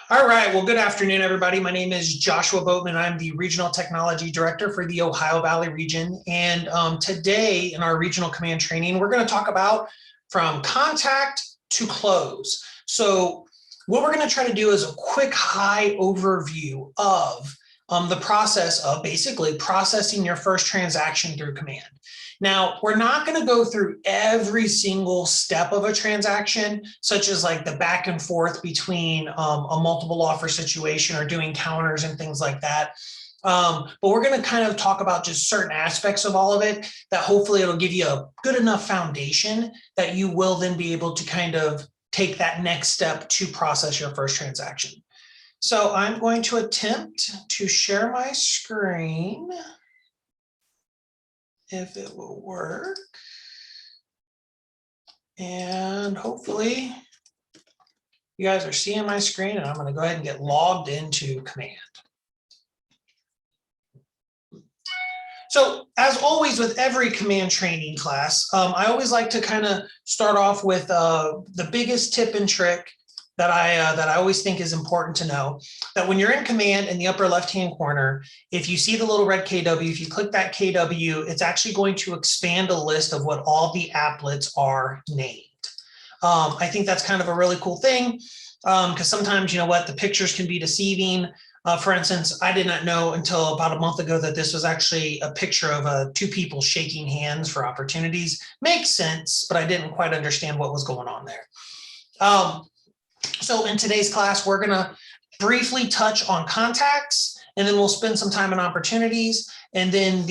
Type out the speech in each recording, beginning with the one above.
All right, well, good afternoon, everybody. My name is Joshua Boatman. I'm the Regional Technology Director for the Ohio Valley region. And today in our regional command training, we're going to talk about from contact to close. So what we're going to try to do is a quick high overview of the process of basically processing your first transaction through command. Now, we're not going to go through every single step of a transaction, such as like the back and forth between a multiple offer situation or doing counters and things like that. But we're going to kind of talk about just certain aspects of all of it that hopefully it'll give you a good enough foundation that you will then be able to kind of take that next step to process your first transaction. So I'm going to attempt to share my screen, if it will work. And hopefully you guys are seeing my screen, and I'm going to go ahead and get logged into command. So as always with every command training class, I always like to kind of start off with the biggest tip and trick that I always think is important to know, that when you're in command in the upper left-hand corner, if you see the little red KW, if you click that KW, it's actually going to expand a list of what all the applets are named. I think that's kind of a really cool thing because sometimes, you know what, the pictures can be deceiving. For instance, I did not know until about a month ago that this was actually a picture of two people shaking hands for opportunities. Makes sense, but I didn't quite understand what was going on there. So in today's class, we're going to briefly touch on contacts, and then we'll spend some time on opportunities. And then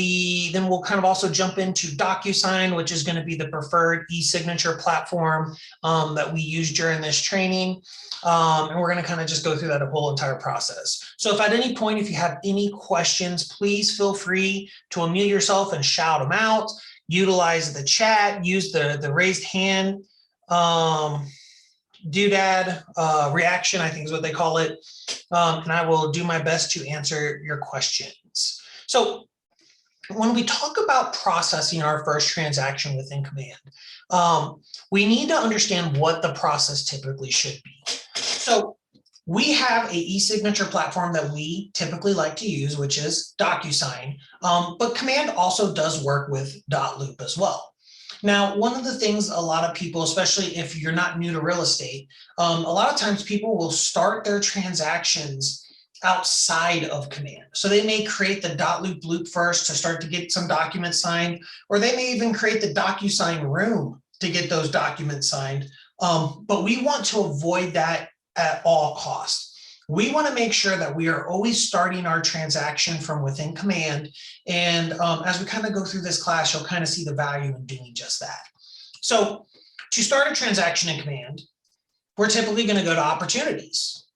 we'll kind of also jump into Docusign, which is going to be the preferred e-signature platform that we use during this training. And we're going to kind of just go through that whole entire process. So if at any point, if you have any questions, please feel free to unmute yourself and shout them out. Utilize the chat, use the raised hand doodad reaction, I think is what they call it. And I will do my best to answer your questions. So when we talk about processing our first transaction within command, we need to understand what the process typically should be. So we have a e-signature platform that we typically like to use, which is Docusign, but command also does work with .loop as well. Now, one of the things a lot of people, especially if you're not new to real estate, a lot of times people will start their transactions outside of command. So they may create the .loop first to start to get some documents signed, or they may even create the DocuSign room to get those documents signed. But we want to avoid that at all costs. We want to make sure that we are always starting our transaction from within command. And as we kind of go through this class, you'll kind of see the value in doing just that. So to start a transaction in command, we're typically going to go to opportunities.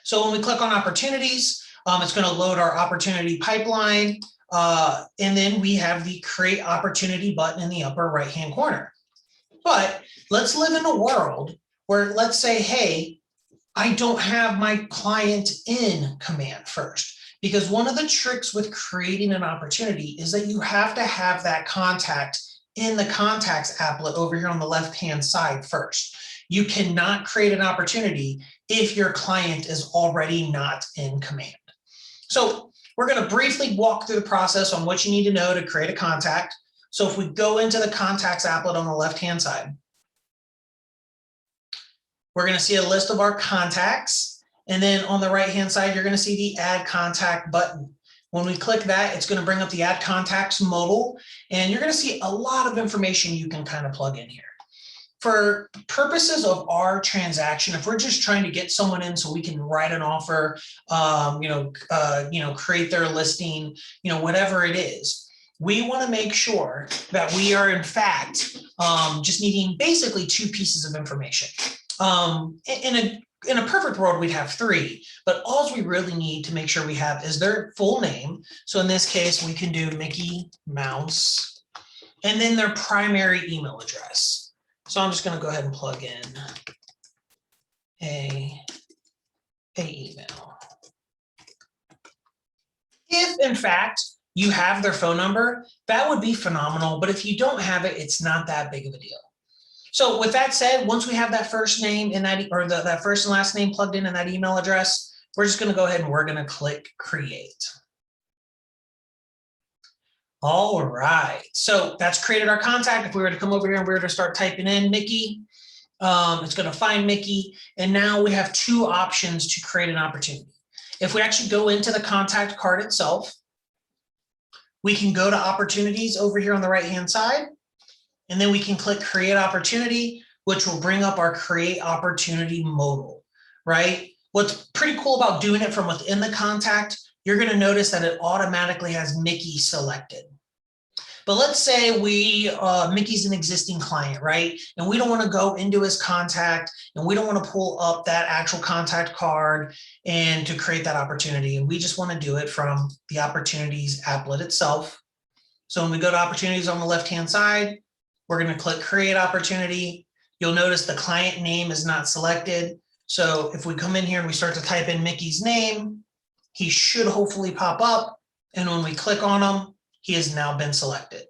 So when we click on opportunities, it's going to load our opportunity pipeline. And then we have the create opportunity button in the upper right-hand corner. But let's live in a world where, let's say, hey, I don't have my client in command first, because one of the tricks with creating an opportunity is that you have to have that contact in the contacts applet over here on the left-hand side first. You cannot create an opportunity if your client is already not in command. So we're going to briefly walk through the process on what you need to know to create a contact. So if we go into the contacts applet on the left-hand side, we're going to see a list of our contacts. And then on the right-hand side, you're going to see the Add Contact button. When we click that, it's going to bring up the Add Contacts modal. And you're going to see a lot of information you can kind of plug in here. For purposes of our transaction, if we're just trying to get someone in so we can write an offer, create their listing, whatever it is, we want to make sure that we are in fact just needing basically two pieces of information. In a perfect world, we'd have three, but all we really need to make sure we have is their full name. So in this case, we can do Mickey Mouse, and then their primary email address. So I'm just going to go ahead and plug in a email. If in fact you have their phone number, that would be phenomenal. But if you don't have it, it's not that big of a deal. So with that said, once we have that first name in that, or that first and last name plugged in that email address, we're just going to go ahead and we're going to click create. All right, so that's created our contact. If we were to come over here and we were to start typing in Mickey, it's going to find Mickey. And now we have two options to create an opportunity. If we actually go into the contact card itself, we can go to opportunities over here on the right-hand side, and then we can click create opportunity, which will bring up our create opportunity modal, right? What's pretty cool about doing it from within the contact, you're going to notice that it automatically has Mickey selected. But let's say Mickey's an existing client, right? And we don't want to go into his contact, and we don't want to pull up that actual contact card and to create that opportunity. And we just want to do it from the opportunities applet itself. So when we go to opportunities on the left-hand side, we're going to click create opportunity. You'll notice the client name is not selected. So if we come in here and we start to type in Mickey's name, he should hopefully pop up. And when we click on him, he has now been selected.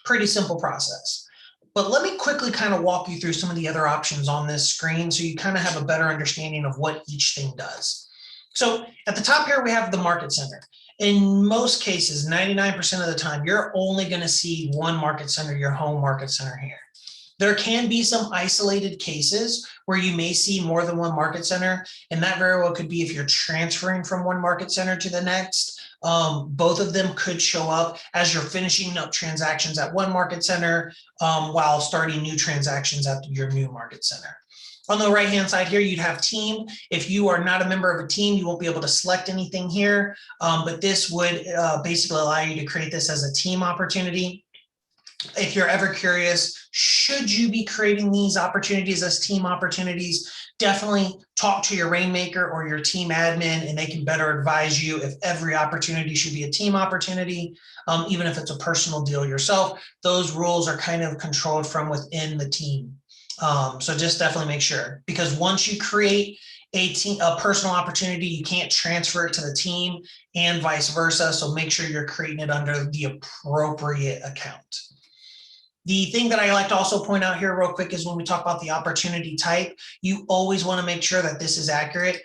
Pretty simple process. But let me quickly kind of walk you through some of the other options on this screen so you kind of have a better understanding of what each thing does. So at the top here, we have the market center. In most cases, 99% of the time, you're only going to see one market center, your home market center here. There can be some isolated cases where you may see more than one market center, and that very well could be if you're transferring from one market center to the next. Both of them could show up as you're finishing up transactions at one market center while starting new transactions at your new market center. On the right-hand side here, you'd have team. If you are not a member of a team, you won't be able to select anything here, but this would basically allow you to create this as a team opportunity. If you're ever curious, should you be creating these opportunities as team opportunities, definitely talk to your Rainmaker or your team admin, and they can better advise you if every opportunity should be a team opportunity, even if it's a personal deal yourself. Those rules are kind of controlled from within the team. So just definitely make sure, because once you create a personal opportunity, you can't transfer it to the team and vice versa. So make sure you're creating it under the appropriate account. The thing that I like to also point out here real quick is when we talk about the opportunity type, you always want to make sure that this is accurate.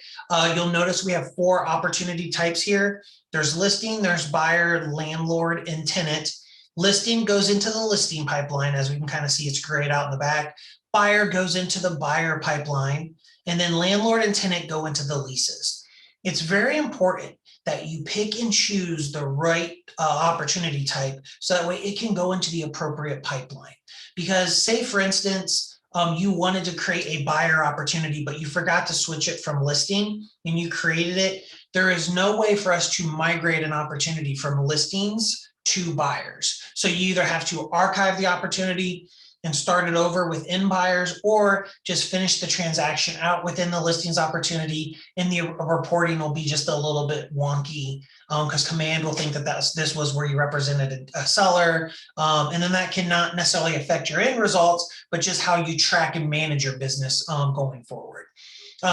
You'll notice we have 4 opportunity types here. There's listing, there's buyer, landlord, and tenant. Listing goes into the listing pipeline, as we can kind of see it's grayed out in the back. Buyer goes into the buyer pipeline, and then landlord and tenant go into the leases. It's very important that you pick and choose the right opportunity type so that way it can go into the appropriate pipeline. Because say, for instance, you wanted to create a buyer opportunity, but you forgot to switch it from listing and you created it, there is no way for us to migrate an opportunity from listings to buyers. So you either have to archive the opportunity and start it over within buyers, or just finish the transaction out within the listings opportunity, and the reporting will be just a little bit wonky because command will think that this was where you represented a seller, and then that cannot necessarily affect your end results, but just how you track and manage your business going forward.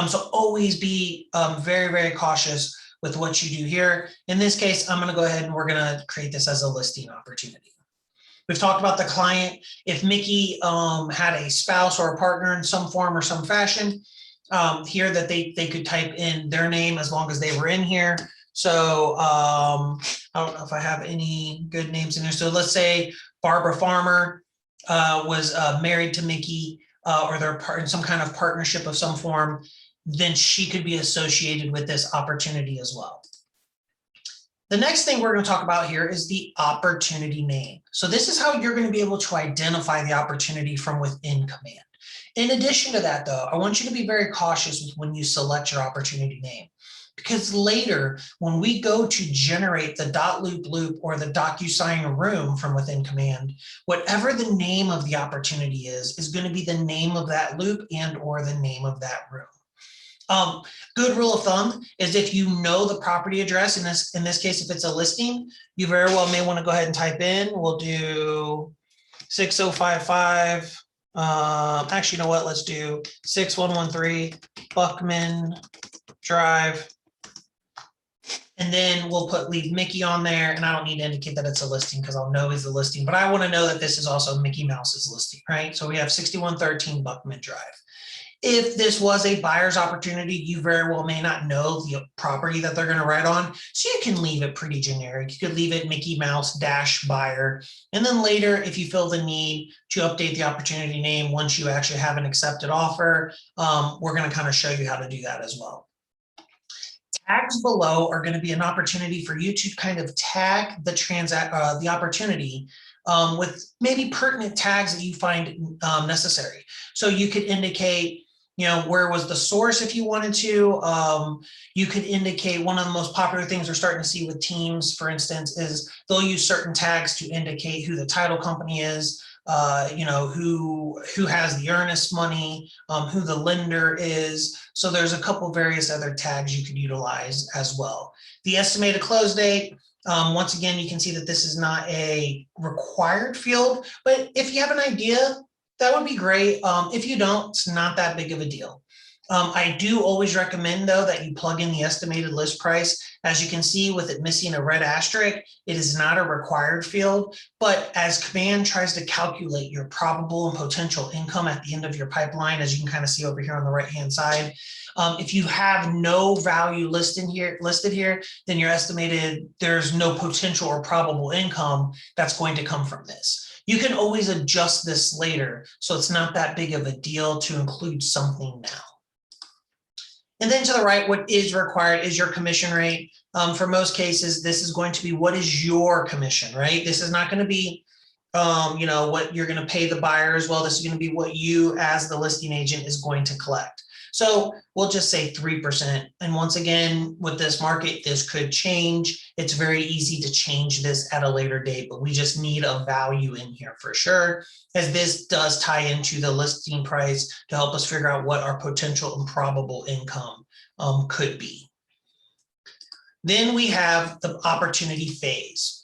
So always be very, very cautious with what you do here. In this case, I'm going to go ahead and we're going to create this as a listing opportunity. We've talked about the client. If Mickey had a spouse or a partner in some form or some fashion, here that they could type in their name as long as they were in here. So I don't know if I have any good names in there. So let's say Barbara Farmer was married to Mickey or they're in some kind of partnership of some form, then she could be associated with this opportunity as well. The next thing we're going to talk about here is the opportunity name. So this is how you're going to be able to identify the opportunity from within command. In addition to that, though, I want you to be very cautious with when you select your opportunity name, because later when we go to generate the .loop or the Docusign room from within command, whatever the name of the opportunity is going to be the name of that loop and or the name of that room. Good rule of thumb is if you know the property address, in this case, if it's a listing, you very well may want to go ahead and type in, we'll do 6055. Actually, you know what? Let's do 6113 Buckman Drive. And then we'll leave Mickey on there, and I don't need to indicate that it's a listing because I'll know it's a listing, but I want to know that this is also Mickey Mouse's listing, right? So we have 6113 Buckman Drive. If this was a buyer's opportunity, you very well may not know the property that they're going to write on. So you can leave it pretty generic. You could leave it Mickey Mouse - buyer. And then later, if you feel the need to update the opportunity name once you actually have an accepted offer, we're going to kind of show you how to do that as well. Tags below are going to be an opportunity for you to kind of tag the opportunity with maybe pertinent tags that you find necessary. So you could indicate, where was the source if you wanted to. You could indicate one of the most popular things we're starting to see with teams, for instance, is they'll use certain tags to indicate who the title company is, who has the earnest money, who the lender is. So there's a couple various other tags you could utilize as well. The estimated close date. Once again, you can see that this is not a required field, but if you have an idea, that would be great. If you don't, it's not that big of a deal. I do always recommend, though, that you plug in the estimated list price. As you can see, with it missing a red asterisk, it is not a required field. But as Command tries to calculate your probable and potential income at the end of your pipeline, as you can kind of see over here on the right-hand side, if you have no value listed here, then your estimated, there's no potential or probable income that's going to come from this. You can always adjust this later, so it's not that big of a deal to include something now. And then to the right, what is required is your commission rate. For most cases, this is going to be what is your commission, right? This is not going to be, what you're going to pay the buyer as well. This is going to be what you as the listing agent is going to collect. So we'll just say 3%. And once again, with this market, this could change. It's very easy to change this at a later date, but we just need a value in here for sure, as this does tie into the listing price to help us figure out what our potential and probable income could be. Then we have the opportunity phase.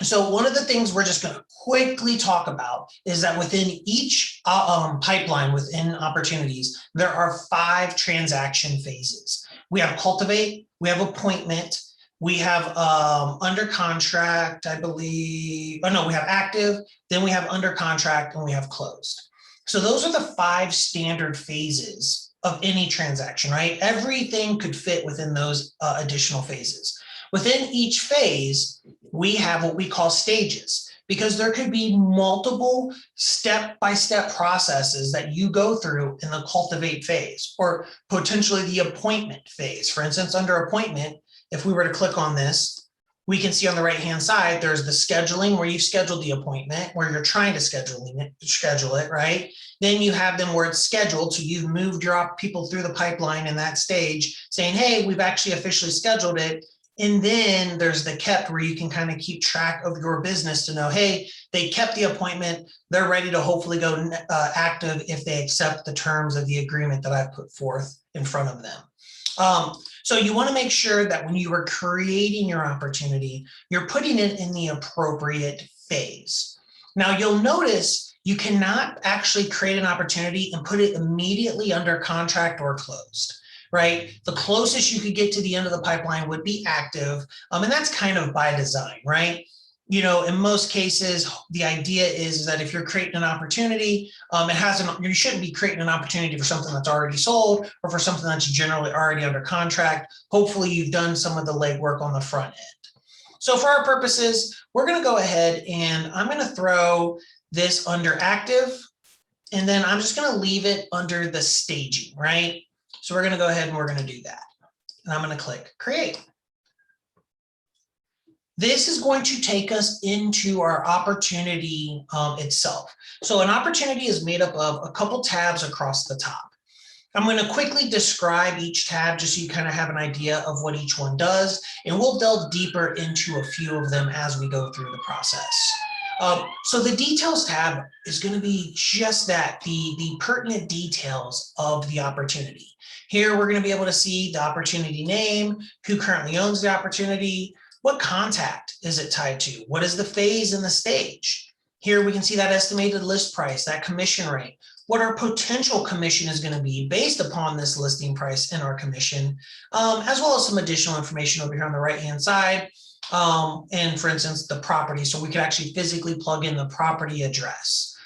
So one of the things we're just going to quickly talk about is that within each pipeline within opportunities, there are 5 transaction phases. We have cultivate, we have appointment, we have under contract, I believe. Oh no, we have active, then we have under contract, and we have closed. So those are the 5 standard phases of any transaction, right? Everything could fit within those additional phases. Within each phase, we have what we call stages, because there could be multiple step-by-step processes that you go through in the cultivate phase, or potentially the appointment phase. For instance, under appointment, if we were to click on this, we can see on the right-hand side, there's the scheduling where you've scheduled the appointment, where you're trying to schedule it, right? Then you have them where it's scheduled. So you've moved your people through the pipeline in that stage saying, hey, we've actually officially scheduled it. And then there's the kept, where you can kind of keep track of your business to know, hey, they kept the appointment. They're ready to hopefully go active if they accept the terms of the agreement that I've put forth in front of them. So you want to make sure that when you are creating your opportunity, you're putting it in the appropriate phase. Now you'll notice you cannot actually create an opportunity and put it immediately under contract or closed. Right? The closest you could get to the end of the pipeline would be active. And that's kind of by design, right? In most cases, the idea is that if you're creating an opportunity, you shouldn't be creating an opportunity for something that's already sold or for something that's generally already under contract. Hopefully you've done some of the legwork on the front end. So for our purposes, we're going to go ahead and I'm going to throw this under active, and then I'm just going to leave it under the staging, right? So we're going to go ahead and we're going to do that. And I'm going to click create. This is going to take us into our opportunity itself. So an opportunity is made up of a couple tabs across the top. I'm going to quickly describe each tab just so you kind of have an idea of what each one does. And we'll delve deeper into a few of them as we go through the process. So the details tab is going to be just that, the pertinent details of the opportunity. Here, we're going to be able to see the opportunity name, who currently owns the opportunity, what contact is it tied to, what is the phase and the stage. Here we can see that estimated list price, that commission rate, what our potential commission is going to be based upon this listing price and our commission, as well as some additional information over here on the right-hand side. And for instance, the property, so we could actually physically plug in the property address.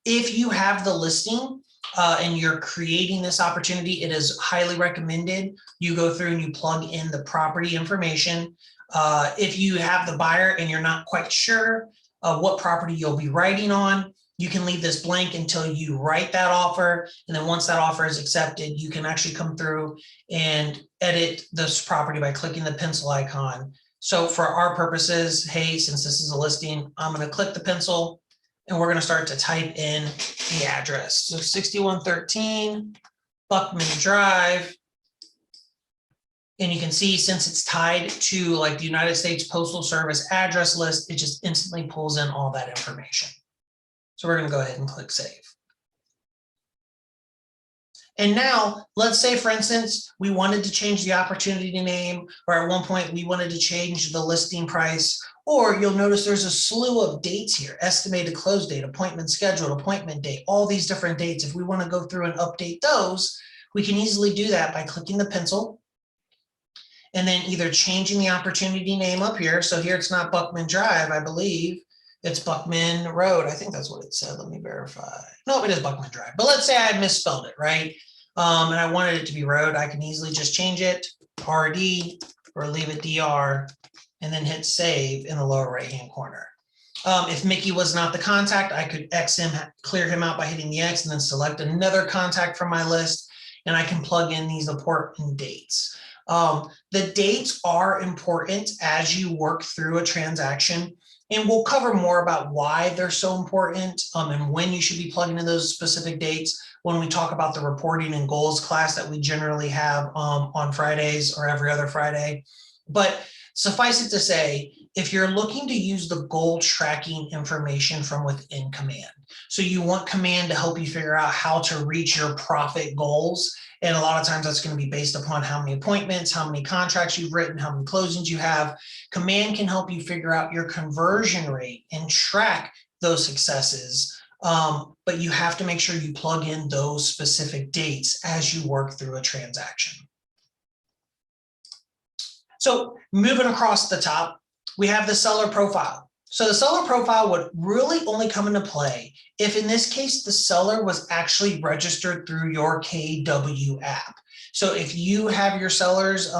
If you have the listing and you're creating this opportunity, it is highly recommended you go through and you plug in the property information. If you have the buyer and you're not quite sure what property you'll be writing on, you can leave this blank until you write that offer. And then once that offer is accepted, you can actually come through and edit this property by clicking the pencil icon. So for our purposes, hey, since this is a listing, I'm going to click the pencil and we're going to start to type in the address. So 6113 Buckman Drive. And you can see, since it's tied to like the United States Postal Service address list, it just instantly pulls in all that information. So we're going to go ahead and click save. And now let's say, for instance, we wanted to change the opportunity name, or at one point we wanted to change the listing price, or you'll notice there's a slew of dates here: estimated close date, appointment scheduled, appointment date, all these different dates. If we want to go through and update those, we can easily do that by clicking the pencil and then either changing the opportunity name up here. So here it's not Buckman Drive, I believe. It's Buckman Road. I think that's what it said. Let me verify. No, it is Buckman Drive. But let's say I misspelled it, right? And I wanted it to be road. I can easily just change it RD or leave it DR and then hit save in the lower right-hand corner. If Mickey was not the contact, I could X him, clear him out by hitting the X, and then select another contact from my list, and I can plug in these important dates. The dates are important as you work through a transaction. And we'll cover more about why they're so important and when you should be plugging in those specific dates when we talk about the reporting and goals class that we generally have on Fridays or every other Friday. But suffice it to say, if you're looking to use the goal tracking information from within Command, so you want Command to help you figure out how to reach your profit goals. And a lot of times that's going to be based upon how many appointments, how many contracts you've written, how many closings you have. Command can help you figure out your conversion rate and track those successes. But you have to make sure you plug in those specific dates as you work through a transaction. So moving across the top, we have the seller profile. So the seller profile would really only come into play if, in this case, the seller was actually registered through your KW app. So if you have your sellers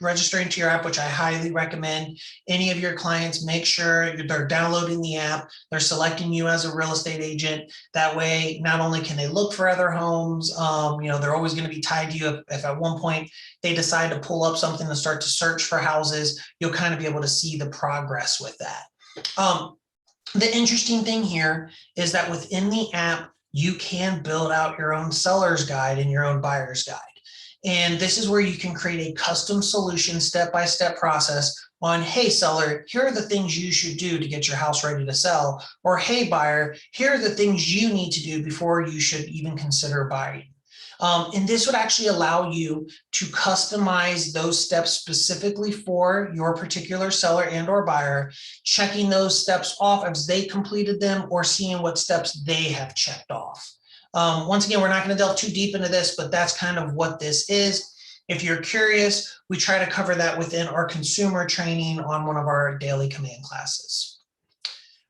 registering to your app, which I highly recommend, any of your clients, make sure they're downloading the app, they're selecting you as a real estate agent. That way, not only can they look for other homes, they're always going to be tied to you. If at one point they decide to pull up something and start to search for houses, you'll kind of be able to see the progress with that. The interesting thing here is that within the app, you can build out your own seller's guide and your own buyer's guide. And this is where you can create a custom solution step-by-step process on, hey, seller, here are the things you should do to get your house ready to sell. Or, hey, buyer, here are the things you need to do before you should even consider buying. And this would actually allow you to customize those steps specifically for your particular seller and or buyer, checking those steps off as they completed them or seeing what steps they have checked off. Once again, we're not going to delve too deep into this, but that's kind of what this is. If you're curious, we try to cover that within our consumer training on one of our daily Command classes.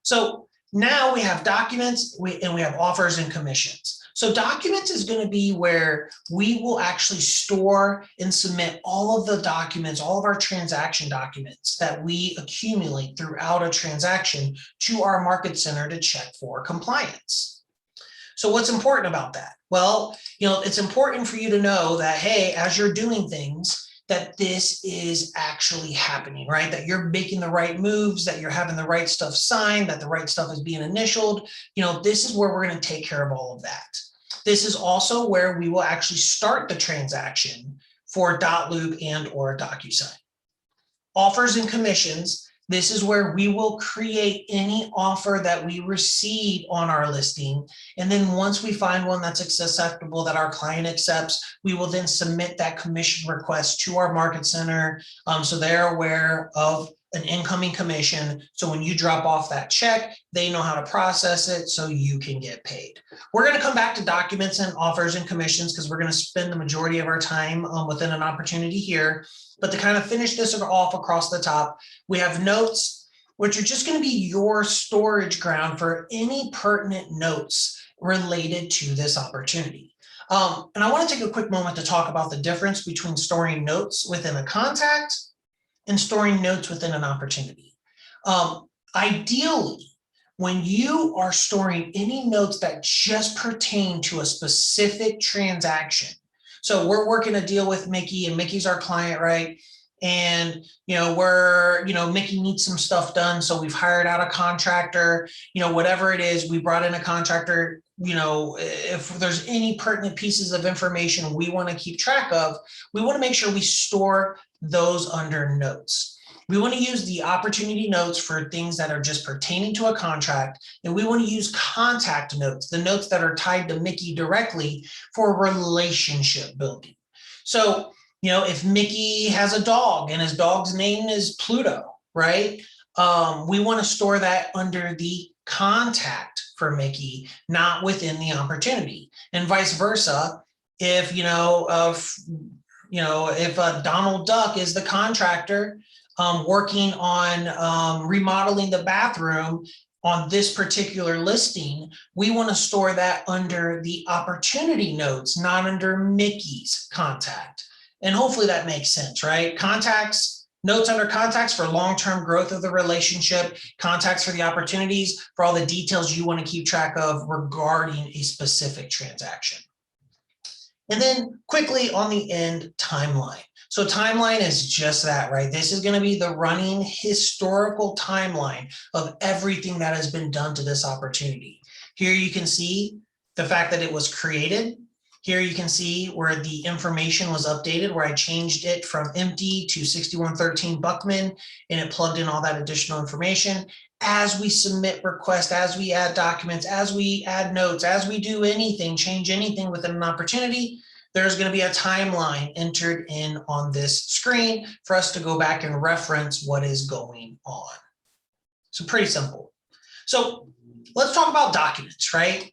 So now we have documents and we have offers and commissions. So documents is going to be where we will actually store and submit all of the documents, all of our transaction documents that we accumulate throughout a transaction to our market center to check for compliance. So what's important about that? Well, it's important for you to know that, hey, as you're doing things, that this is actually happening, right? That you're making the right moves, that you're having the right stuff signed, that the right stuff is being initialed. This is where we're going to take care of all of that. This is also where we will actually start the transaction for .loop and or Docusign. Offers and commissions, this is where we will create any offer that we receive on our listing. And then once we find one that's acceptable, that our client accepts, we will then submit that commission request to our market center so they're aware of an incoming commission. So when you drop off that check, they know how to process it so you can get paid. We're going to come back to documents and offers and commissions because we're going to spend the majority of our time within an opportunity here. But to kind of finish this off across the top, we have notes, which are just going to be your storage ground for any pertinent notes related to this opportunity. And I want to take a quick moment to talk about the difference between storing notes within a contact and storing notes within an opportunity. Ideally, when you are storing any notes that just pertain to a specific transaction, so we're working a deal with Mickey, and Mickey's our client, right? And Mickey needs some stuff done, so we've hired out a contractor. Whatever it is, we brought in a contractor. If there's any pertinent pieces of information we want to keep track of, we want to make sure we store those under notes. We want to use the opportunity notes for things that are just pertaining to a contract, and we want to use contact notes, the notes that are tied to Mickey directly, for relationship building. So, if Mickey has a dog and his dog's name is Pluto, right? We want to store that under the contact for Mickey, not within the opportunity, and vice versa. If Donald Duck is the contractor working on remodeling the bathroom on this particular listing, we want to store that under the opportunity notes, not under Mickey's contact. And hopefully that makes sense, right? Contacts, notes under contacts for long-term growth of the relationship, contacts for the opportunities, for all the details you want to keep track of regarding a specific transaction. And then quickly on the end, timeline. So timeline is just that, right? This is going to be the running historical timeline of everything that has been done to this opportunity. Here you can see the fact that it was created. Here you can see where the information was updated, where I changed it from empty to 6113 Buckman, and it plugged in all that additional information. As we submit requests, as we add documents, as we add notes, as we do anything, change anything within an opportunity, there's going to be a timeline entered in on this screen for us to go back and reference what is going on. So pretty simple. So let's talk about documents, right?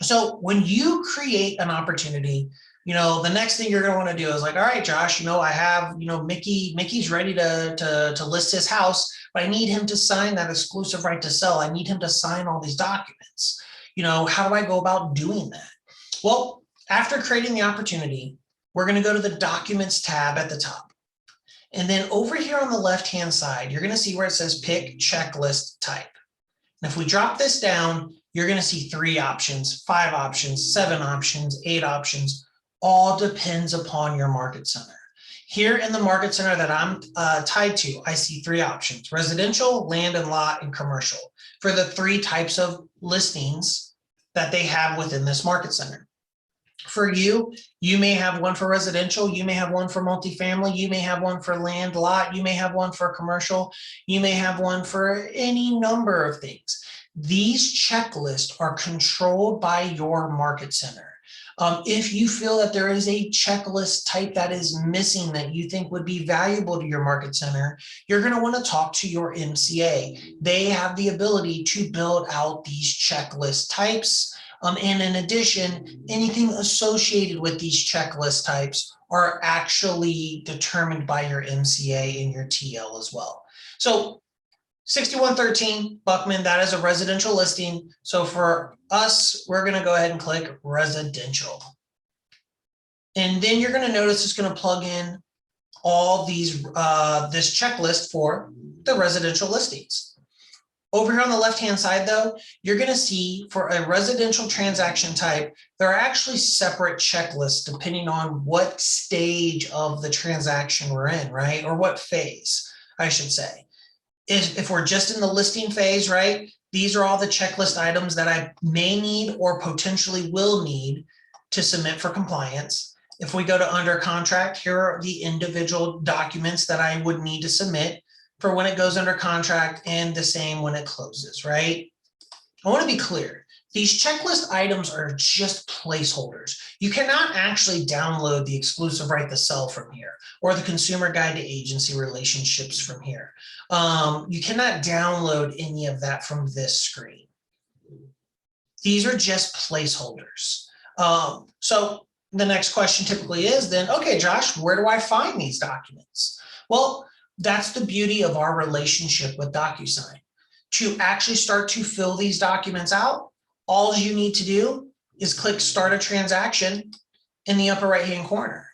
So when you create an opportunity, the next thing you're going to want to do is like, all right, Josh, I have, Mickey's ready to list his house, but I need him to sign that exclusive right to sell. I need him to sign all these documents. How do I go about doing that? Well, after creating the opportunity, we're going to go to the Documents tab at the top. And then over here on the left-hand side, you're going to see where it says Pick Checklist Type. And if we drop this down, you're going to see 3 options, 5 options, 7 options, 8 options. All depends upon your market center. Here in the market center that I'm tied to, I see 3 options: residential, land and lot, and commercial, for the 3 types of listings that they have within this market center. For you, you may have one for residential, you may have one for multifamily, you may have one for land, lot, you may have one for commercial, you may have one for any number of things. These checklists are controlled by your market center. If you feel that there is a checklist type that is missing that you think would be valuable to your market center, you're going to want to talk to your MCA. They have the ability to build out these checklist types. And in addition, anything associated with these checklist types are actually determined by your MCA and your TL as well. So 6113 Buckman, that is a residential listing. So for us, we're going to go ahead and click residential. And then you're going to notice it's going to plug in all these, this checklist for the residential listings. Over here on the left-hand side, though, you're going to see for a residential transaction type, there are actually separate checklists depending on what stage of the transaction we're in, right? Or what phase, I should say. If we're just in the listing phase, right, these are all the checklist items that I may need or potentially will need to submit for compliance. If we go to under contract, here are the individual documents that I would need to submit for when it goes under contract, and the same when it closes, right? I want to be clear. These checklist items are just placeholders. You cannot actually download the exclusive right to sell from here or the consumer guide to agency relationships from here. You cannot download any of that from this screen. These are just placeholders. So the next question typically is then, okay, Josh, where do I find these documents? Well, that's the beauty of our relationship with Docusign. To actually start to fill these documents out, all you need to do is click Start a Transaction in the upper right-hand corner.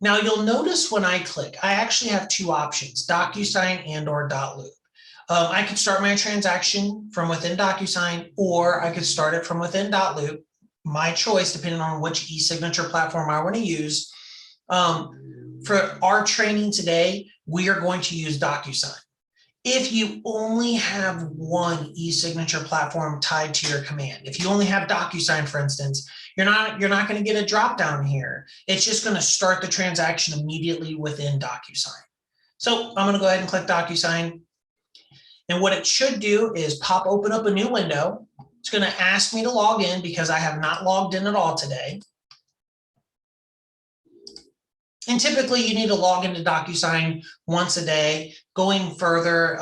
Now you'll notice when I click, I actually have two options, Docusign and or .loop. I could start my transaction from within Docusign, or I could start it from within .loop, my choice, depending on which e-signature platform I want to use. For our training today, we are going to use Docusign. If you only have one e-signature platform tied to your command, if you only have Docusign, for instance, you're not going to get a drop down here. It's just going to start the transaction immediately within Docusign. So I'm going to go ahead and click Docusign. And what it should do is open up a new window. It's going to ask me to log in because I have not logged in at all today. And typically you need to log into Docusign once a day. Going further,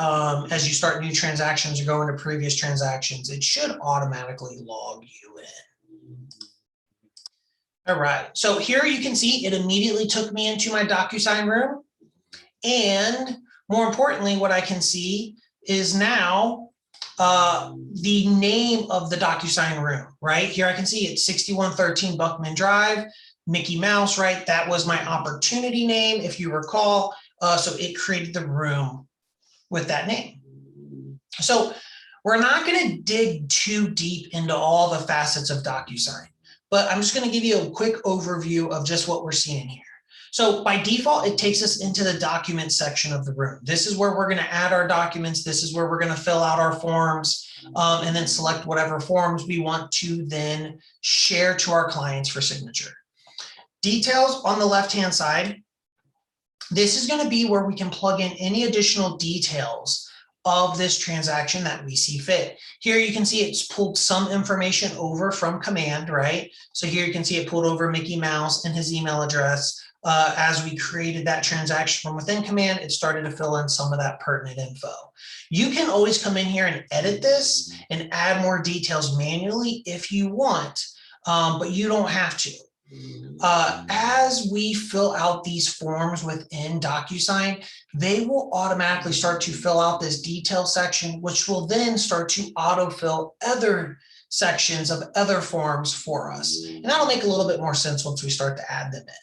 as you start new transactions or go into previous transactions, it should automatically log you in. All right, so here you can see it immediately took me into my Docusign room. And more importantly, what I can see is now the name of the Docusign room, right? Here I can see it's 6113 Buckman Drive. Mickey Mouse, right? That was my opportunity name, if you recall. So it created the room with that name. So we're not going to dig too deep into all the facets of Docusign, but I'm just going to give you a quick overview of just what we're seeing here. So by default, it takes us into the document section of the room. This is where we're going to add our documents. This is where we're going to fill out our forms and then select whatever forms we want to then share to our clients for signature. Details on the left-hand side. This is going to be where we can plug in any additional details of this transaction that we see fit. Here you can see it's pulled some information over from command, right? So here you can see it pulled over Mickey Mouse and his email address. As we created that transaction from within command, it started to fill in some of that pertinent info. You can always come in here and edit this and add more details manually if you want, but you don't have to. As we fill out these forms within Docusign, they will automatically start to fill out this detail section, which will then start to autofill other sections of other forms for us. And that'll make a little bit more sense once we start to add them in.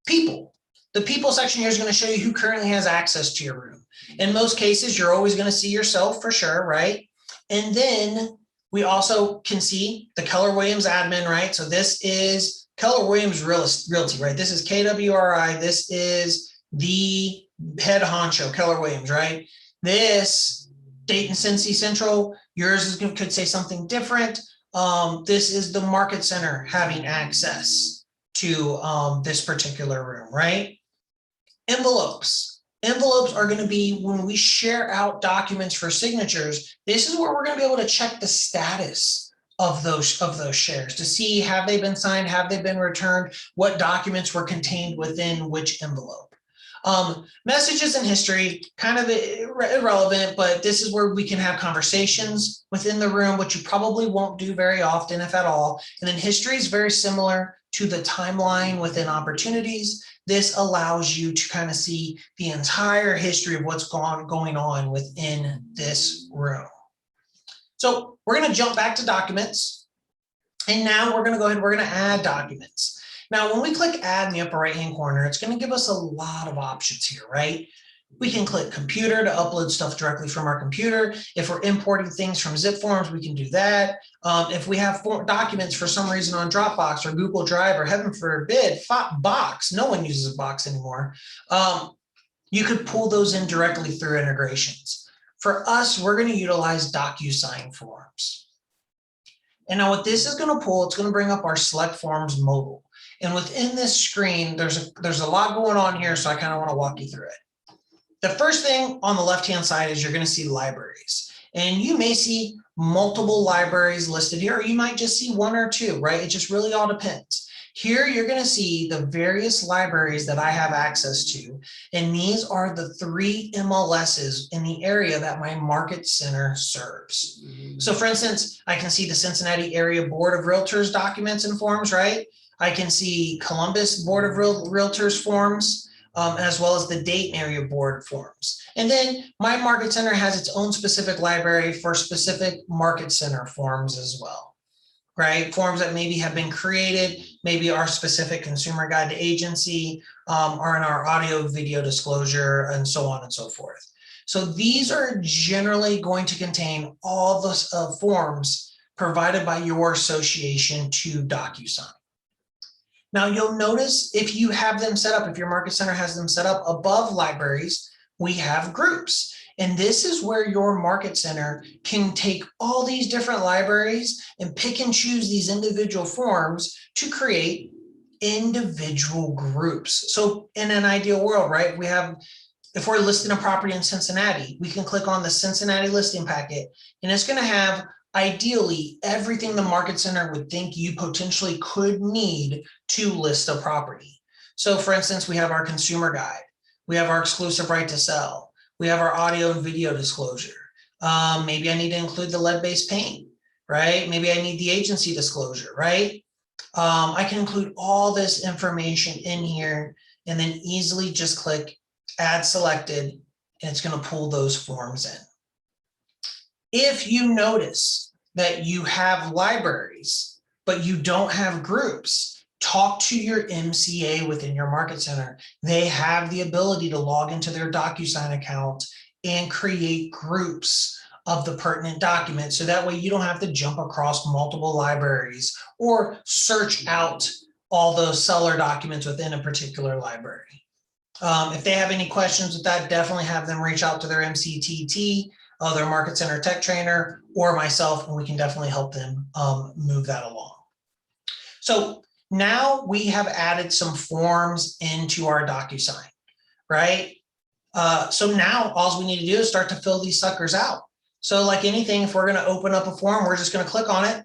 People. The people section here is going to show you who currently has access to your room. In most cases, you're always going to see yourself for sure, right? And then we also can see the Keller Williams admin, right? So this is Keller Williams Realty, right? This is KWRI. This is the head honcho, Keller Williams, right? This Dayton Cincy Central, yours could say something different. This is the Market Center having access to this particular room, right? Envelopes. Envelopes are going to be when we share out documents for signatures. This is where we're going to be able to check the status of those shares to see, have they been signed, have they been returned, what documents were contained within which envelope. Messages and history, kind of irrelevant, but this is where we can have conversations within the room, which you probably won't do very often, if at all. And then history is very similar to the timeline within opportunities. This allows you to kind of see the entire history of what's going on within this room. So we're going to jump back to documents. And now we're going to go ahead, we're going to add documents. Now, when we click add in the upper right-hand corner, it's going to give us a lot of options here, right? We can click computer to upload stuff directly from our computer. If we're importing things from zip forms, we can do that. If we have documents for some reason on Dropbox or Google Drive or heaven forbid, Box, no one uses a Box anymore. You could pull those in directly through integrations. For us, we're going to utilize Docusign Forms. And now what this is going to pull, it's going to bring up our Select Forms mobile. And within this screen, there's a lot going on here, so I kind of want to walk you through it. The first thing on the left-hand side is you're going to see libraries. And you may see multiple libraries listed here, or you might just see one or two, right? It just really all depends. Here, you're going to see the various libraries that I have access to, and these are the 3 MLSs in the area that my market center serves. So for instance, I can see the Cincinnati Area Board of Realtors documents and forms, right? I can see Columbus Board of Realtors forms, as well as the Dayton Area Board forms. And then my market center has its own specific library for specific market center forms as well. Right? Forms that maybe have been created, maybe our specific consumer guide to agency, are in our audio video disclosure, and so on and so forth. So these are generally going to contain all the forms provided by your association to Docusign. Now you'll notice if you have them set up, if your market center has them set up above libraries, we have groups. And this is where your market center can take all these different libraries and pick and choose these individual forms to create individual groups. So in an ideal world, right, we have, if we're listing a property in Cincinnati, we can click on the Cincinnati listing packet, and it's going to have ideally everything the market center would think you potentially could need to list a property. So for instance, we have our consumer guide, we have our exclusive right to sell, we have our audio and video disclosure. Maybe I need to include the lead-based paint, right? Maybe I need the agency disclosure, right? I can include all this information in here and then easily just click add selected, and it's going to pull those forms in. If you notice that you have libraries, but you don't have groups, talk to your MCA within your market center. They have the ability to log into their Docusign account and create groups of the pertinent documents. So that way you don't have to jump across multiple libraries or search out all those seller documents within a particular library. If they have any questions with that, definitely have them reach out to their MCTT, their market center tech trainer, or myself, and we can definitely help them move that along. So now we have added some forms into our Docusign, right? So now all we need to do is start to fill these suckers out. So like anything, if we're going to open up a form, we're just going to click on it.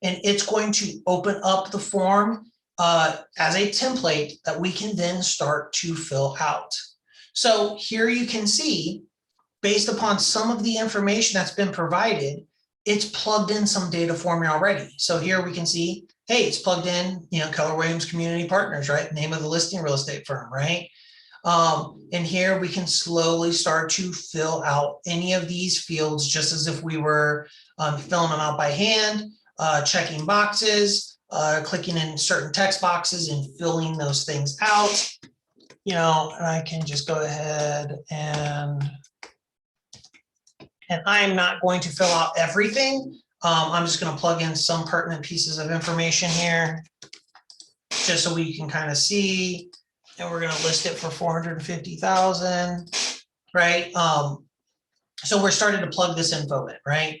And it's going to open up the form as a template that we can then start to fill out. So here you can see, based upon some of the information that's been provided, it's plugged in some data for me already. So here we can see, hey, it's plugged in, Keller Williams Community Partners, right? Name of the listing real estate firm, right? And here we can slowly start to fill out any of these fields just as if we were filling them out by hand, checking boxes, clicking in certain text boxes and filling those things out. And I can just go ahead and I'm not going to fill out everything. I'm just going to plug in some pertinent pieces of information here, just so we can kind of see. And we're going to list it for 450,000, right? So we're starting to plug this info in, right?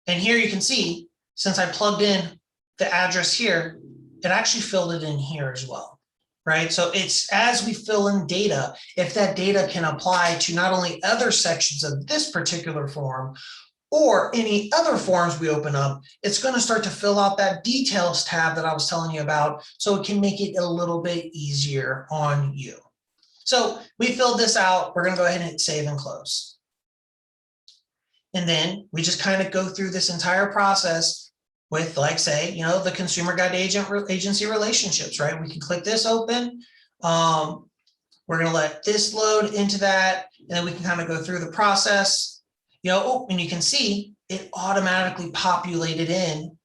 And here you can see, since I plugged in the address here, it actually filled it in here as well, right? So it's as we fill in data, if that data can apply to not only other sections of this particular form or any other forms we open up, it's going to start to fill out that details tab that I was telling you about, so it can make it a little bit easier on you. So we filled this out. We're going to go ahead and hit save and close. And then we just kind of go through this entire process with, like, say, the consumer guide agency relationships, right? We can click this open. We're going to let this load into that, and then we can kind of go through the process. And you can see it automatically populated in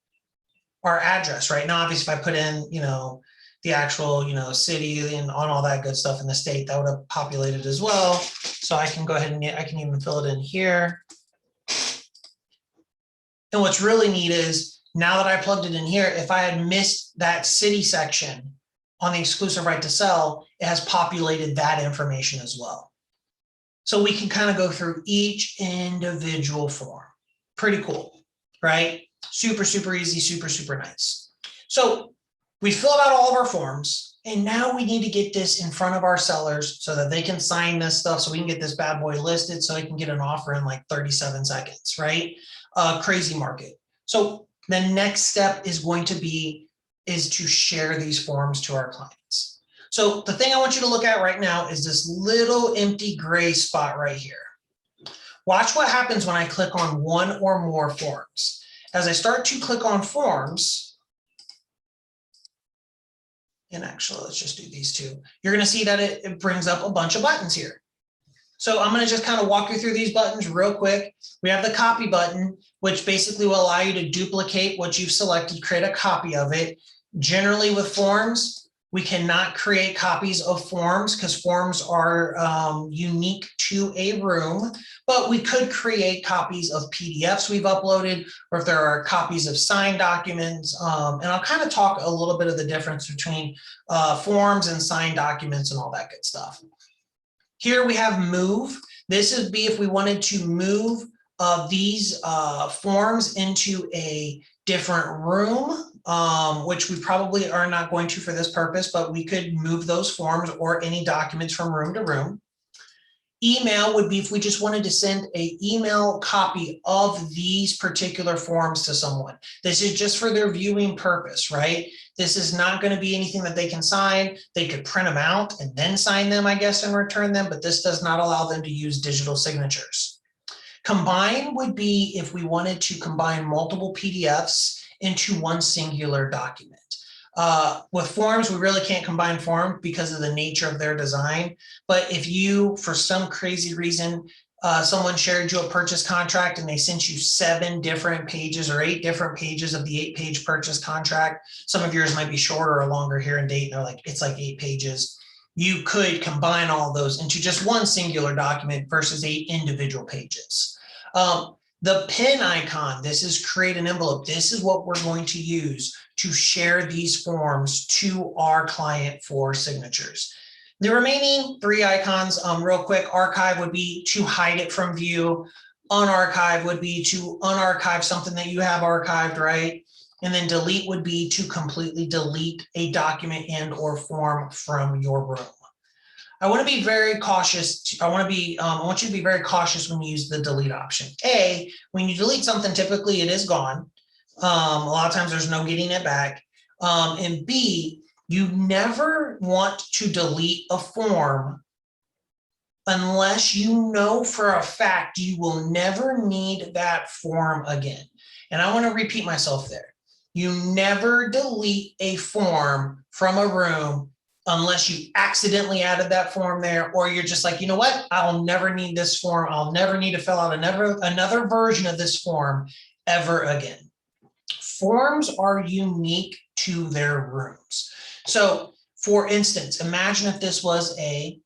our address, right? Now, obviously, if I put in, the actual, city and on all that good stuff in the state, that would have populated as well. So I can go ahead and I can even fill it in here. And what's really neat is now that I plugged it in here, if I had missed that city section on the exclusive right to sell, it has populated that information as well. So we can kind of go through each individual form. Pretty cool, right? Super, super easy, super, super nice. So we filled out all of our forms. And now we need to get this in front of our sellers so that they can sign this stuff, so we can get this bad boy listed, so they can get an offer in like 37 seconds, right? Crazy market. So the next step is going to be to share these forms to our clients. So the thing I want you to look at right now is this little empty gray spot right here. Watch what happens when I click on one or more forms. As I start to click on forms, and actually, let's just do these two. You're going to see that it brings up a bunch of buttons here. So I'm going to just kind of walk you through these buttons real quick. We have the copy button, which basically will allow you to duplicate what you've selected, create a copy of it. Generally with forms, we cannot create copies of forms because forms are unique to a room, but we could create copies of PDFs we've uploaded, or if there are copies of signed documents. And I'll kind of talk a little bit of the difference between forms and signed documents and all that good stuff. Here we have move. This would be if we wanted to move these forms into a different room, which we probably are not going to for this purpose, but we could move those forms or any documents from room to room. Email would be if we just wanted to send an email copy of these particular forms to someone. This is just for their viewing purpose, right? This is not going to be anything that they can sign. They could print them out and then sign them, I guess, and return them, but this does not allow them to use digital signatures. Combine would be if we wanted to combine multiple PDFs into one singular document. With forms, we really can't combine forms because of the nature of their design. But if you, for some crazy reason, someone shared you a purchase contract and they sent you 7 different pages or 8 different pages of the 8-page purchase contract, some of yours might be shorter or longer here in date, and they're like, it's like 8 pages. You could combine all those into just one singular document versus 8 individual pages. The pin icon, this is create an envelope. This is what we're going to use to share these forms to our client for signatures. The remaining 3 icons, real quick, archive would be to hide it from view. Unarchive would be to unarchive something that you have archived, right? And then delete would be to completely delete a document and or form from your room. I want to be very cautious. I want you to be very cautious when you use the delete option. A, when you delete something, typically it is gone. A lot of times there's no getting it back. And B, you never want to delete a form unless you know for a fact you will never need that form again. And I want to repeat myself there. You never delete a form from a room unless you accidentally added that form there, or you're just like, you know what, I'll never need this form. I'll never need to fill out another version of this form ever again. Forms are unique to their rooms. So for instance, imagine if this was a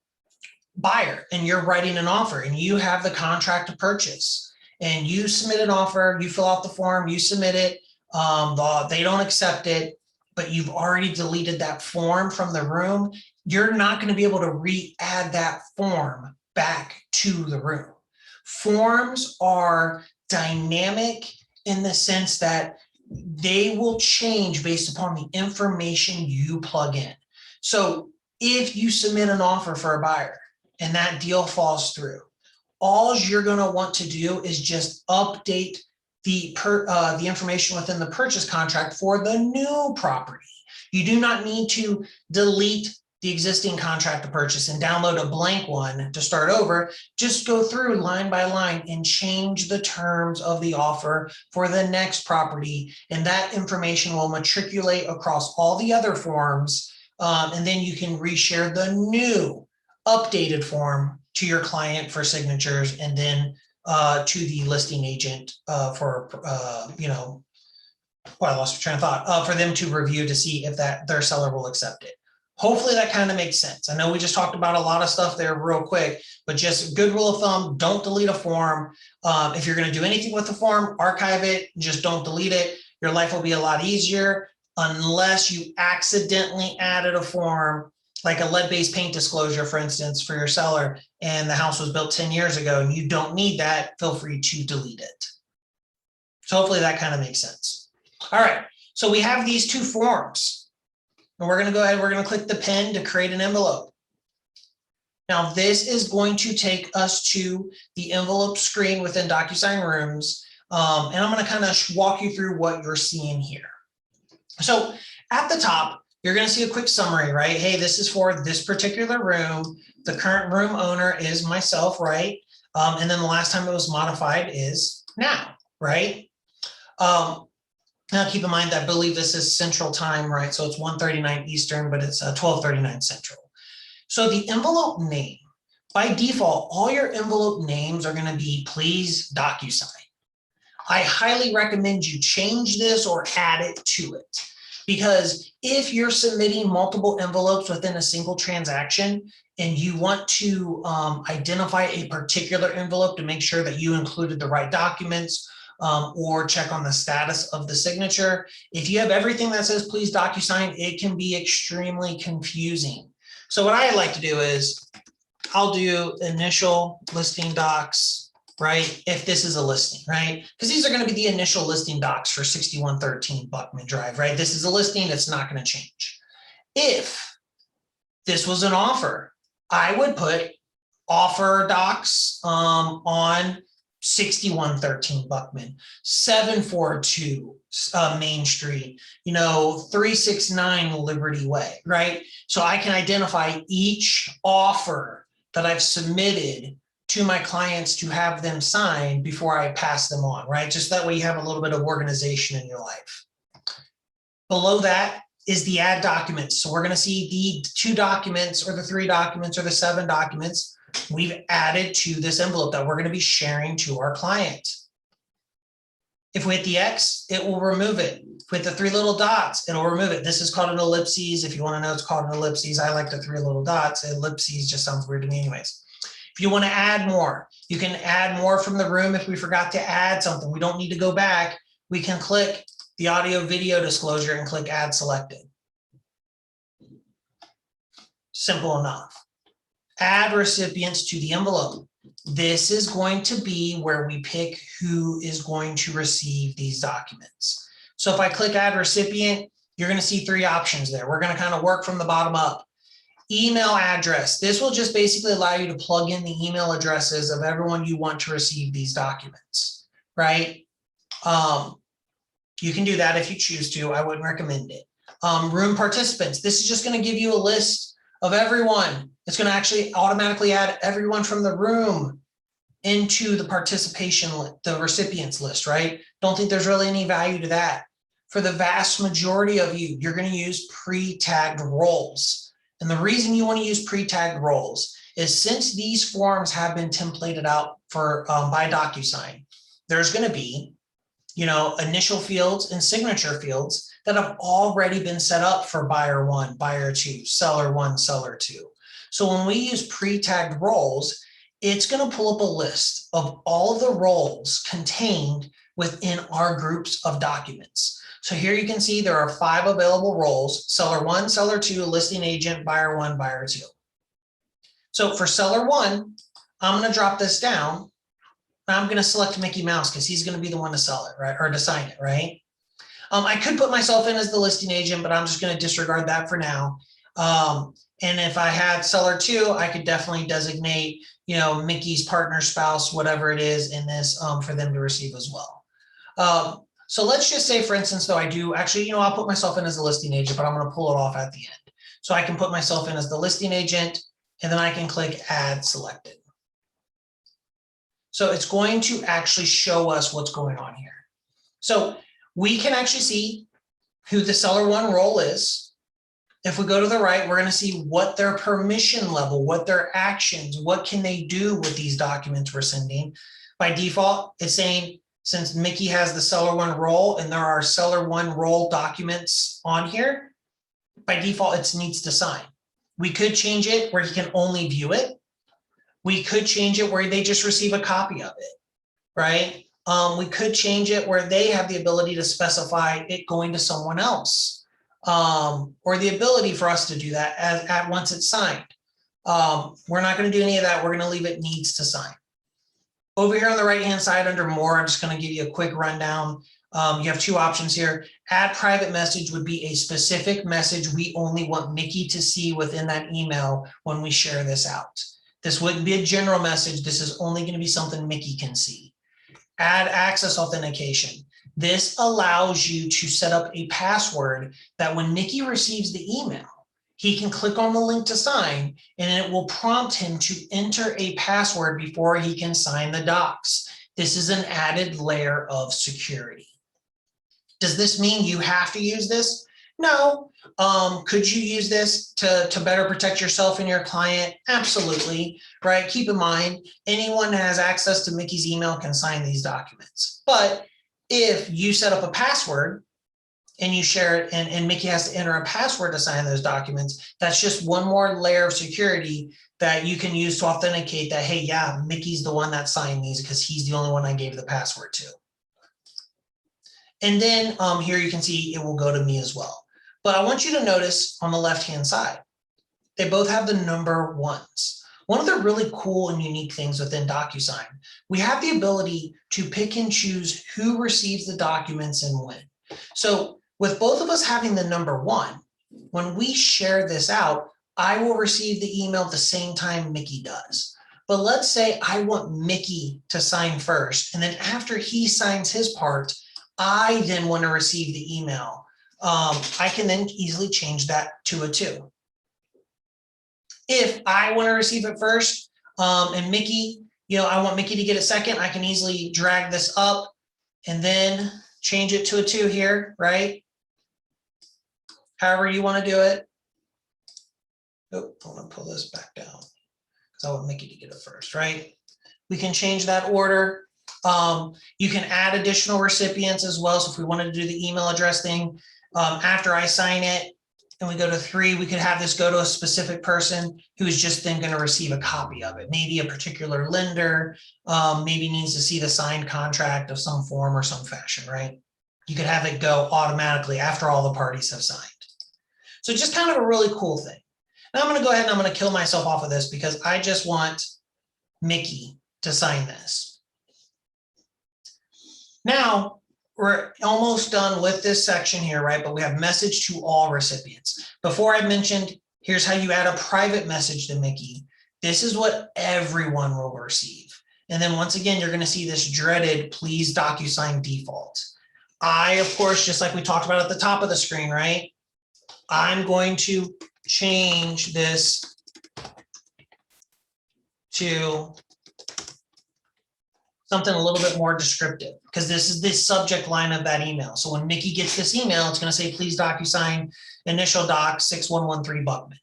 buyer and you're writing an offer and you have the contract to purchase and you submit an offer, you fill out the form, you submit it, they don't accept it, but you've already deleted that form from the room. You're not going to be able to re-add that form back to the room. Forms are dynamic in the sense that they will change based upon the information you plug in. So if you submit an offer for a buyer and that deal falls through, all you're going to want to do is just update the information within the purchase contract for the new property. You do not need to delete the existing contract to purchase and download a blank one to start over. Just go through line by line and change the terms of the offer for the next property. And that information will matriculate across all the other forms. And then you can reshare the new updated form to your client for signatures, and then to the listing agent for, I lost my train of thought, for them to review to see if their seller will accept it. Hopefully that kind of makes sense. I know we just talked about a lot of stuff there real quick, but just good rule of thumb, don't delete a form. If you're going to do anything with the form, archive it, just don't delete it. Your life will be a lot easier unless you accidentally added a form, like a lead-based paint disclosure, for instance, for your seller, and the house was built 10 years ago and you don't need that, feel free to delete it. So hopefully that kind of makes sense. All right, so we have these 2 forms. And we're going to go ahead, we're going to click the pen to create an envelope. Now, this is going to take us to the envelope screen within Docusign Rooms. And I'm going to kind of walk you through what you're seeing here. So at the top, you're going to see a quick summary, right? Hey, this is for this particular room. The current room owner is myself, right? And then the last time it was modified is now, right? Now keep in mind that I believe this is Central Time, right? So it's 1:39 Eastern, but it's 12:39 Central. So the envelope name, by default, all your envelope names are going to be please Docusign. I highly recommend you change this or add it to it, because if you're submitting multiple envelopes within a single transaction and you want to identify a particular envelope to make sure that you included the right documents or check on the status of the signature, if you have everything that says please Docusign, it can be extremely confusing. So what I like to do is I'll do initial listing docs, right? If this is a listing, right? Because these are going to be the initial listing docs for 6113 Buckman Drive, right? This is a listing, it's not going to change. If this was an offer, I would put offer docs on 6113 Buckman, 742 Main Street, 369 Liberty Way, right? So I can identify each offer that I've submitted to my clients to have them sign before I pass them on, right? Just that way you have a little bit of organization in your life. Below that is the add documents. So we're going to see the 2 documents or the 3 documents or the 7 documents we've added to this envelope that we're going to be sharing to our client. If we hit the X, it will remove it. If we hit the 3 little dots, it'll remove it. This is called an ellipses. If you want to know, it's called an ellipses. I like the 3 little dots. Ellipses just sounds weird to me anyways. If you want to add more, you can add more from the room. If we forgot to add something, we don't need to go back. We can click the audio video disclosure and click add selected. Simple enough. Add recipients to the envelope. This is going to be where we pick who is going to receive these documents. So if I click add recipient, you're going to see 3 options there. We're going to kind of work from the bottom up. Email address. This will just basically allow you to plug in the email addresses of everyone you want to receive these documents, right? You can do that if you choose to. I wouldn't recommend it. Room participants. This is just going to give you a list of everyone. It's going to actually automatically add everyone from the room into the participation, the recipients list, right? Don't think there's really any value to that. For the vast majority of you, you're going to use pre-tagged roles. And the reason you want to use pre-tagged roles is since these forms have been templated out for by Docusign, there's going to be, initial fields and signature fields that have already been set up for buyer 1, buyer 2, seller 1, seller 2. So when we use pre-tagged roles, it's going to pull up a list of all of the roles contained within our groups of documents. So here you can see there are 5 available roles: seller 1, seller 2, listing agent, buyer 1, buyer 2. So for seller 1, I'm going to drop this down. I'm going to select Mickey Mouse because he's going to be the one to sell it, right? Or to sign it, right? I could put myself in as the listing agent, but I'm just going to disregard that for now. And if I had seller 2, I could definitely designate, Mickey's partner, spouse, whatever it is in this for them to receive as well. So let's just say, for instance, though, I do actually, I'll put myself in as the listing agent, but I'm going to pull it off at the end. So I can put myself in as the listing agent, and then I can click add selected. So it's going to actually show us what's going on here. So we can actually see who the seller 1 role is. If we go to the right, we're going to see what their permission level, what their actions, what can they do with these documents we're sending. By default, it's saying, since Mickey has the seller 1 role and there are seller 1 role documents on here, by default, it needs to sign. We could change it where he can only view it. We could change it where they just receive a copy of it, right? We could change it where they have the ability to specify it going to someone else, or the ability for us to do that at once it's signed. We're not going to do any of that. We're going to leave it needs to sign. Over here on the right-hand side under more, I'm just going to give you a quick rundown. You have two options here. Add private message would be a specific message we only want Mickey to see within that email when we share this out. This wouldn't be a general message. This is only going to be something Mickey can see. Add access authentication. This allows you to set up a password that when Mickey receives the email, he can click on the link to sign, and it will prompt him to enter a password before he can sign the docs. This is an added layer of security. Does this mean you have to use this? No. Could you use this to better protect yourself and your client? Absolutely, right? Keep in mind, anyone that has access to Mickey's email can sign these documents. But if you set up a password and you share it and Mickey has to enter a password to sign those documents, that's just one more layer of security that you can use to authenticate that, hey, yeah, Mickey's the one that signed these because he's the only one I gave the password to. And then here you can see it will go to me as well. But I want you to notice on the left-hand side, they both have the number ones. One of the really cool and unique things within Docusign, we have the ability to pick and choose who receives the documents and when. So with both of us having the number one, when we share this out, I will receive the email at the same time Mickey does. But let's say I want Mickey to sign first, and then after he signs his part, I then want to receive the email. I can then easily change that to a 2. If I want to receive it first, and Mickey, I want Mickey to get it second, I can easily drag this up and then change it to a 2 here, right? However you want to do it. Oh, I want to pull this back down because I want Mickey to get it first, right? We can change that order. You can add additional recipients as well. So if we wanted to do the email address thing, after I sign it and we go to 3, we could have this go to a specific person who is just then going to receive a copy of it. Maybe a particular lender, maybe needs to see the signed contract of some form or some fashion, right? You could have it go automatically after all the parties have signed. So just kind of a really cool thing. Now I'm going to go ahead and I'm going to kill myself off of this because I just want Mickey to sign this. Now we're almost done with this section here, right? But we have message to all recipients. Before I mentioned, here's how you add a private message to Mickey. This is what everyone will receive. And then once again, you're going to see this dreaded please DocuSign default. I, of course, just like we talked about at the top of the screen, right? I'm going to change this to something a little bit more descriptive because this is the subject line of that email. So when Mickey gets this email, it's going to say, please DocuSign initial doc 6113 Buckman.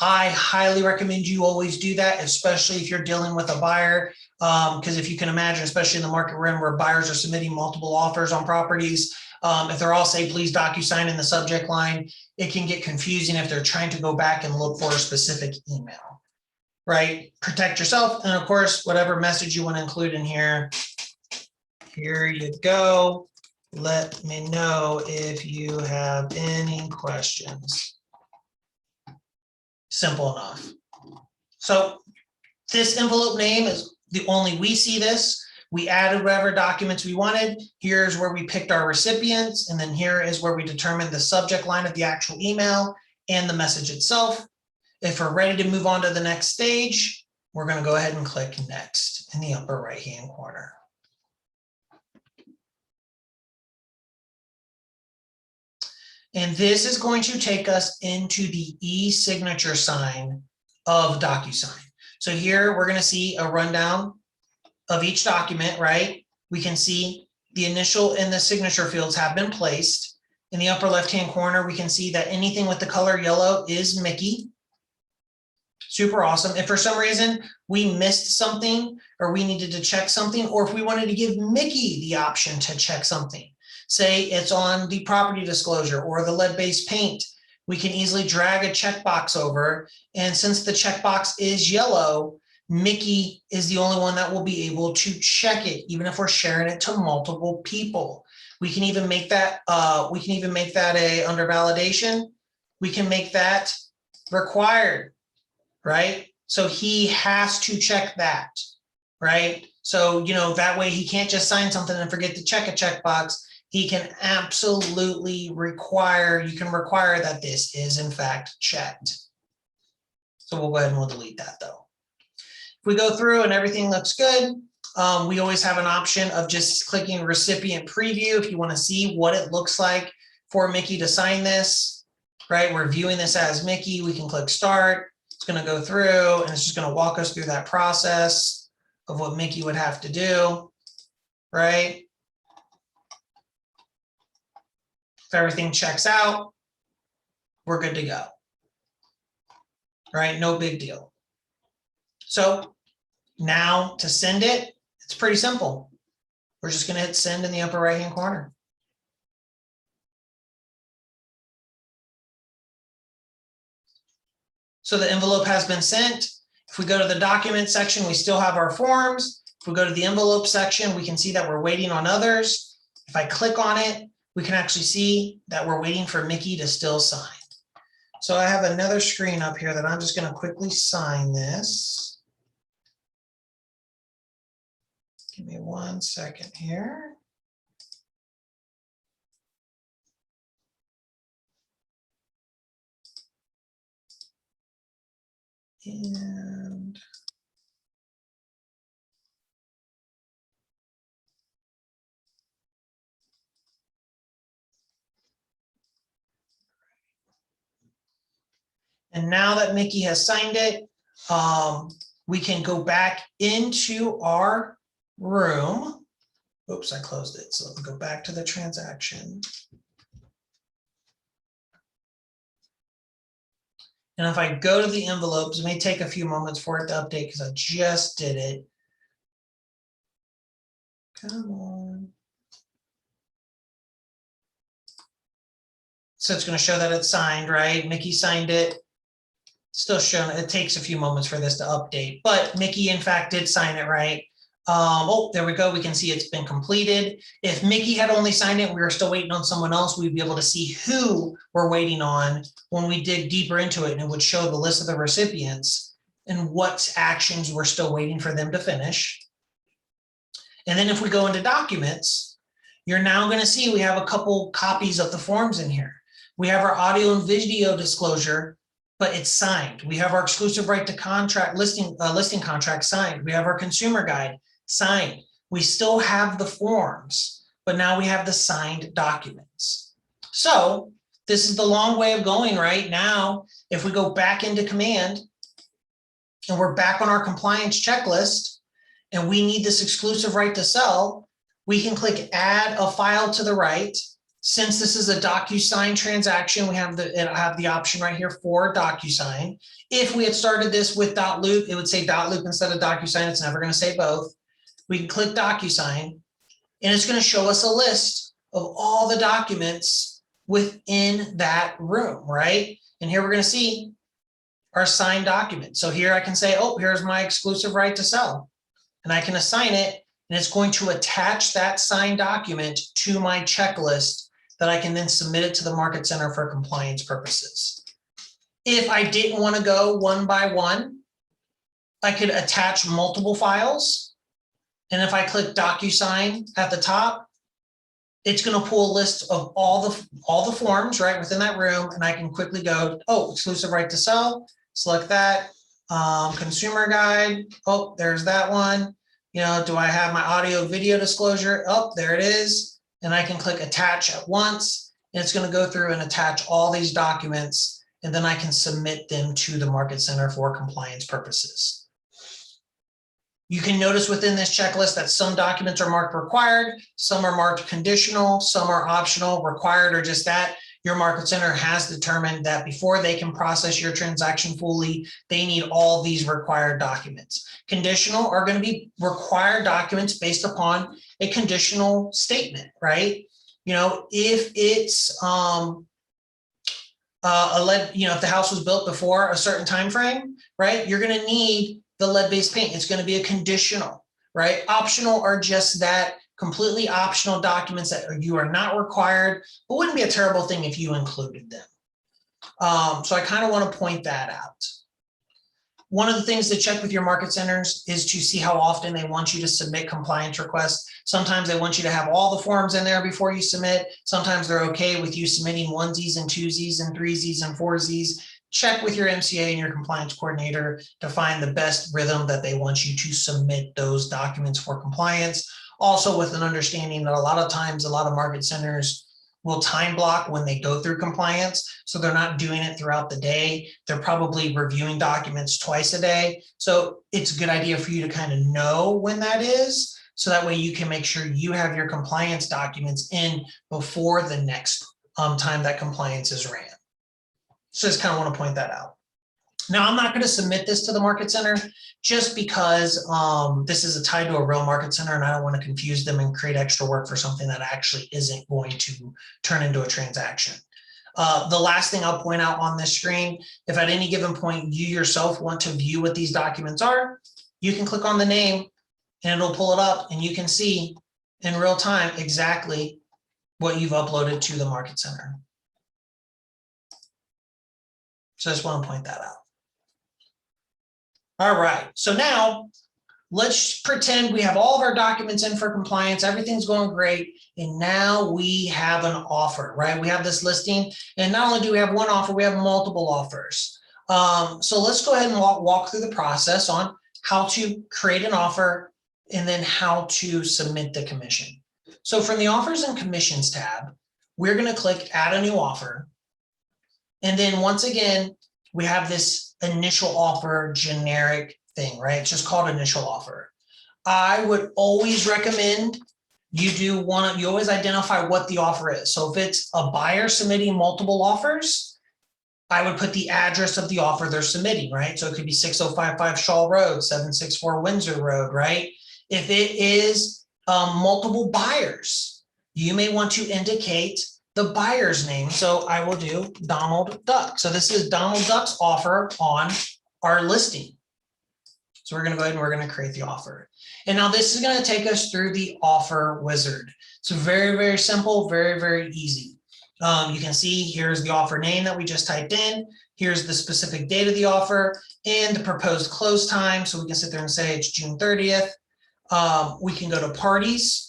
I highly recommend you always do that, especially if you're dealing with a buyer. Because if you can imagine, especially in the market we're in where buyers are submitting multiple offers on properties, if they're all say, please DocuSign in the subject line, it can get confusing if they're trying to go back and look for a specific email, right? Protect yourself. And of course, whatever message you want to include in here, here you go. Let me know if you have any questions. Simple enough. So this envelope name is the only we see this. We added whatever documents we wanted. Here's where we picked our recipients. And then here is where we determined the subject line of the actual email and the message itself. If we're ready to move on to the next stage, we're going to go ahead and click next in the upper right-hand corner. And this is going to take us into the e-signature sign of DocuSign. So here we're going to see a rundown of each document, right? We can see the initial and the signature fields have been placed. In the upper left-hand corner, we can see that anything with the color yellow is Mickey. Super awesome. If for some reason we missed something or we needed to check something, or if we wanted to give Mickey the option to check something, say it's on the property disclosure or the lead-based paint, we can easily drag a checkbox over. And since the checkbox is yellow, Mickey is the only one that will be able to check it, even if we're sharing it to multiple people. We can even make that a under validation. We can make that required, right? So he has to check that, right? So, that way he can't just sign something and forget to check a checkbox. He can absolutely require that this is in fact checked. So we'll go ahead and we'll delete that though. If we go through and everything looks good, we always have an option of just clicking Recipient Preview if you want to see what it looks like for Mickey to sign this, right? We're viewing this as Mickey. We can click Start. It's going to go through and it's just going to walk us through that process of what Mickey would have to do, right? If everything checks out, we're good to go, right? No big deal. So now to send it, it's pretty simple. We're just going to hit send in the upper right-hand corner. So the envelope has been sent. If we go to the document section, we still have our forms. If we go to the envelope section, we can see that we're waiting on others. If I click on it, we can actually see that we're waiting for Mickey to still sign. So I have another screen up here that I'm just going to quickly sign this. Give me 1 second here. And now that Mickey has signed it, we can go back into our room. Oops, I closed it. So let me go back to the transaction. And if I go to the envelopes, it may take a few moments for it to update because I just did it. Come on. So it's going to show that it's signed, right? Mickey signed it. Still showing, it takes a few moments for this to update, but Mickey in fact did sign it, right? Oh, there we go. We can see it's been completed. If Mickey had only signed it, we were still waiting on someone else, we'd be able to see who we're waiting on when we dig deeper into it, and it would show the list of the recipients and what actions we're still waiting for them to finish. And then if we go into documents, you're now going to see we have a couple copies of the forms in here. We have our audio and video disclosure, but it's signed. We have our exclusive right to contract listing contract signed. We have our consumer guide signed. We still have the forms, but now we have the signed documents. So this is the long way of going right now. If we go back into command and we're back on our compliance checklist and we need this exclusive right to sell, we can click add a file to the right. Since this is a Docusign transaction, we have the option right here for Docusign. If we had started this with .loop, it would say .loop instead of Docusign. It's never going to say both. We can click Docusign, and it's going to show us a list of all the documents within that room, right? And here we're going to see our signed document. So here I can say, oh, here's my exclusive right to sell, and I can assign it, and it's going to attach that signed document to my checklist that I can then submit it to the Market Center for compliance purposes. If I didn't want to go one by one, I could attach multiple files. And if I click DocuSign at the top, it's going to pull a list of all the forms right within that room. And I can quickly go, oh, exclusive right to sell, select that, consumer guide. Oh, there's that one. Do I have my audio video disclosure? Oh, there it is. And I can click attach at once, and it's going to go through and attach all these documents, and then I can submit them to the Market Center for compliance purposes. You can notice within this checklist that some documents are marked required, some are marked conditional, some are optional. Required or just that your Market Center has determined that before they can process your transaction fully, they need all these required documents. Conditional are going to be required documents based upon a conditional statement, right? If it's if the house was built before a certain time frame, right, you're going to need the lead-based paint. It's going to be a conditional, right? Optional are just that, completely optional documents that you are not required, but wouldn't be a terrible thing if you included them. So I kind of want to point that out. One of the things to check with your market centers is to see how often they want you to submit compliance requests. Sometimes they want you to have all the forms in there before you submit. Sometimes they're okay with you submitting onesies and twosies and threesies and foursies. Check with your MCA and your compliance coordinator to find the best rhythm that they want you to submit those documents for compliance. Also with an understanding that a lot of times, a lot of market centers will time block when they go through compliance. So they're not doing it throughout the day. They're probably reviewing documents twice a day. So it's a good idea for you to kind of know when that is. So that way you can make sure you have your compliance documents in before the next time that compliance is ran. So just kind of want to point that out. Now, I'm not going to submit this to the market center just because this is tied to a real market center and I don't want to confuse them and create extra work for something that actually isn't going to turn into a transaction. The last thing I'll point out on this screen, if at any given point you yourself want to view what these documents are, you can click on the name and it'll pull it up and you can see in real time exactly what you've uploaded to the market center. So I just want to point that out. All right, so now let's pretend we have all of our documents in for compliance. Everything's going great. And now we have an offer, right? We have this listing. And not only do we have one offer, we have multiple offers. So let's go ahead and walk through the process on how to create an offer and then how to submit the commission. So from the offers and commissions tab, we're going to click add a new offer. And then once again, we have this initial offer generic thing, right? It's just called initial offer. I would always recommend you always identify what the offer is. So if it's a buyer submitting multiple offers, I would put the address of the offer they're submitting, right? So it could be 6055 Shaw Road, 764 Windsor Road, right? If it is multiple buyers, you may want to indicate the buyer's name. So I will do Donald Duck. So this is Donald Duck's offer on our listing. So we're going to go ahead and we're going to create the offer. And now this is going to take us through the offer wizard. So very, very simple, very, very easy. You can see here's the offer name that we just typed in. Here's the specific date of the offer and the proposed close time. So we can sit there and say it's June 30th. We can go to parties.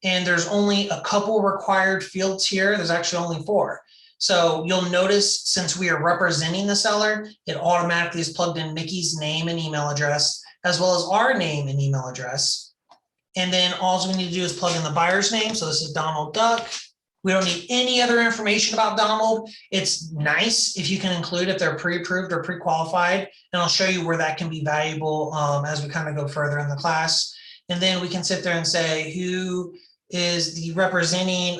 And there's only a couple required fields here. There's actually only 4. So you'll notice since we are representing the seller, it automatically is plugged in Mickey's name and email address, as well as our name and email address. And then all we need to do is plug in the buyer's name. So this is Donald Duck. We don't need any other information about Donald. It's nice if you can include if they're pre-approved or pre-qualified. And I'll show you where that can be valuable as we kind of go further in the class. And then we can sit there and say who is the representing,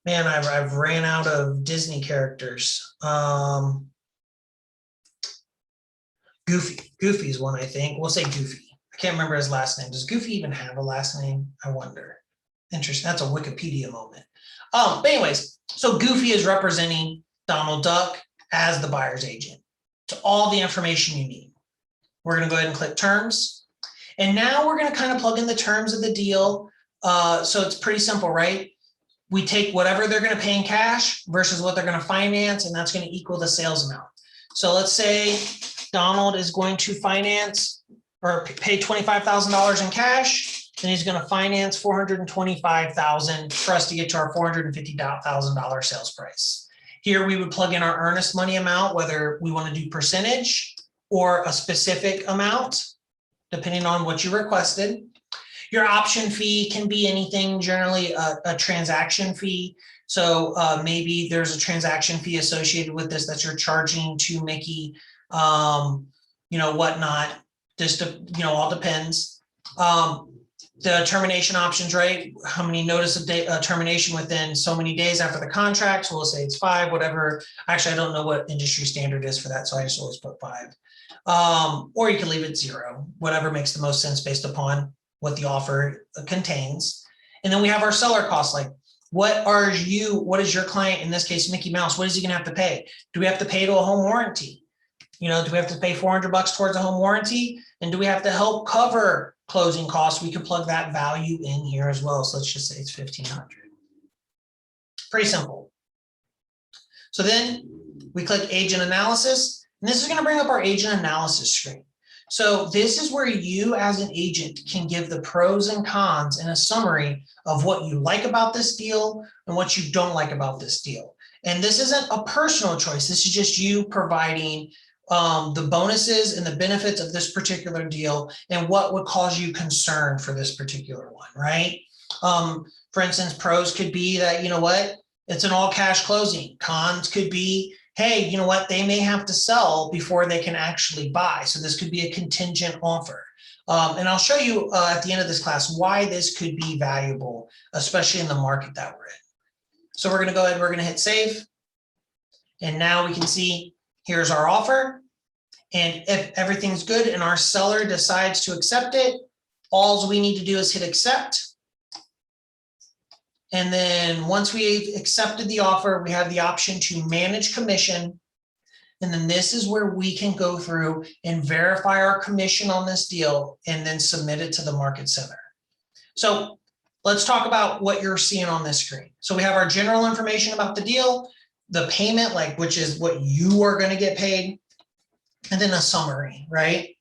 man, I've ran out of Disney characters. Goofy is one, I think. We'll say Goofy. I can't remember his last name. Does Goofy even have a last name? I wonder. Interesting. That's a Wikipedia moment. But anyways, so Goofy is representing Donald Duck as the buyer's agent. To all the information you need. We're going to go ahead and click terms. And now we're going to kind of plug in the terms of the deal. So it's pretty simple, right? We take whatever they're going to pay in cash versus what they're going to finance, and that's going to equal the sales amount. So let's say Donald is going to finance or pay $25,000 in cash, and he's going to finance $425,000 for us to get to our $450,000 sales price. Here we would plug in our earnest money amount, whether we want to do percentage or a specific amount, depending on what you requested. Your option fee can be anything, generally a transaction fee. So maybe there's a transaction fee associated with this that you're charging to Mickey, whatnot. Just, all depends. The termination options, right? How many notice of termination within so many days after the contract. So we'll say it's 5, whatever. Actually, I don't know what industry standard is for that. So I just always put 5. Or you can leave it 0, whatever makes the most sense based upon what the offer contains. And then we have our seller costs, like what is your client, in this case, Mickey Mouse, what is he gonna have to pay? Do we have to pay to a home warranty? Do we have to pay $400 towards a home warranty? And do we have to help cover closing costs? We can plug that value in here as well. So let's just say it's $1,500. Pretty simple. So then we click agent analysis. And this is going to bring up our agent analysis screen. So this is where you as an agent can give the pros and cons and a summary of what you like about this deal and what you don't like about this deal. And this isn't a personal choice. This is just you providing the bonuses and the benefits of this particular deal and what would cause you concern for this particular one, right? For instance, pros could be that, you know what, it's an all cash closing. Cons could be, hey, you know what, they may have to sell before they can actually buy. So this could be a contingent offer. And I'll show you at the end of this class why this could be valuable, especially in the market that we're in. So we're going to go ahead, we're going to hit save. And now we can see here's our offer. And if everything's good and our seller decides to accept it, all we need to do is hit accept. And then once we've accepted the offer, we have the option to manage commission. And then this is where we can go through and verify our commission on this deal and then submit it to the market center. So let's talk about what you're seeing on this screen. So we have our general information about the deal, the payment, like which is what you are going to get paid, and then a summary, right?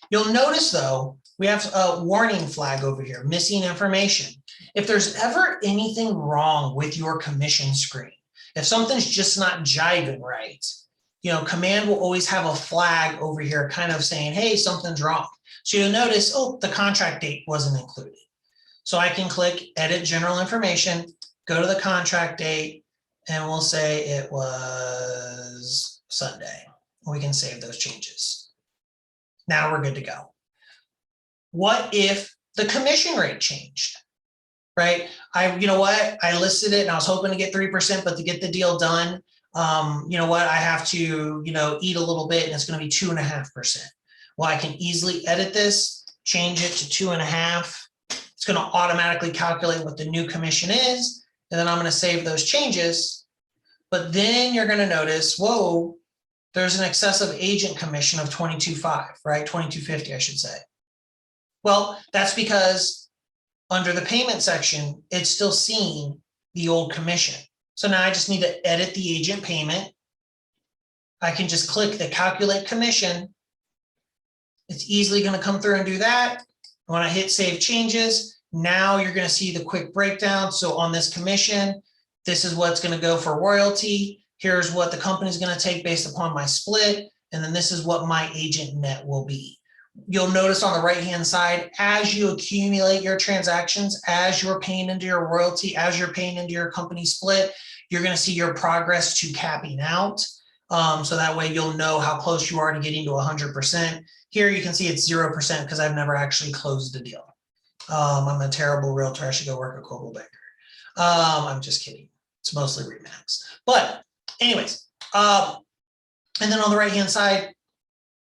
You'll notice though, we have a warning flag over here, missing information. If there's ever anything wrong with your commission screen, if something's just not jiving right, you know, command will always have a flag over here kind of saying, hey, something's wrong. So you'll notice, oh, the contract date wasn't included. So I can click edit general information, go to the contract date, and we'll say it was Sunday. We can save those changes. Now we're good to go. What if the commission rate changed? Right? You know what? I listed it and I was hoping to get 3%, but to get the deal done, you know what? I have to, eat a little bit and it's going to be 2.5%. Well, I can easily edit this, change it to 2.5. It's going to automatically calculate what the new commission is. And then I'm going to save those changes. But then you're going to notice, whoa, there's an excessive agent commission of 22.5, right? 22.50, I should say. Well, that's because under the payment section, it's still seeing the old commission. So now I just need to edit the agent payment. I can just click the calculate commission. It's easily going to come through and do that. When I hit save changes, now you're going to see the quick breakdown. So on this commission, this is what's going to go for royalty. Here's what the company is going to take based upon my split. And then this is what my agent net will be. You'll notice on the right-hand side, as you accumulate your transactions, as you're paying into your royalty, as you're paying into your company split, you're going to see your progress to capping out. So that way you'll know how close you are to getting to 100%. Here you can see it's 0% because I've never actually closed the deal. I'm a terrible realtor. I should go work at Coldwell Banker. I'm just kidding. It's mostly Remax. But anyways, and then on the right-hand side,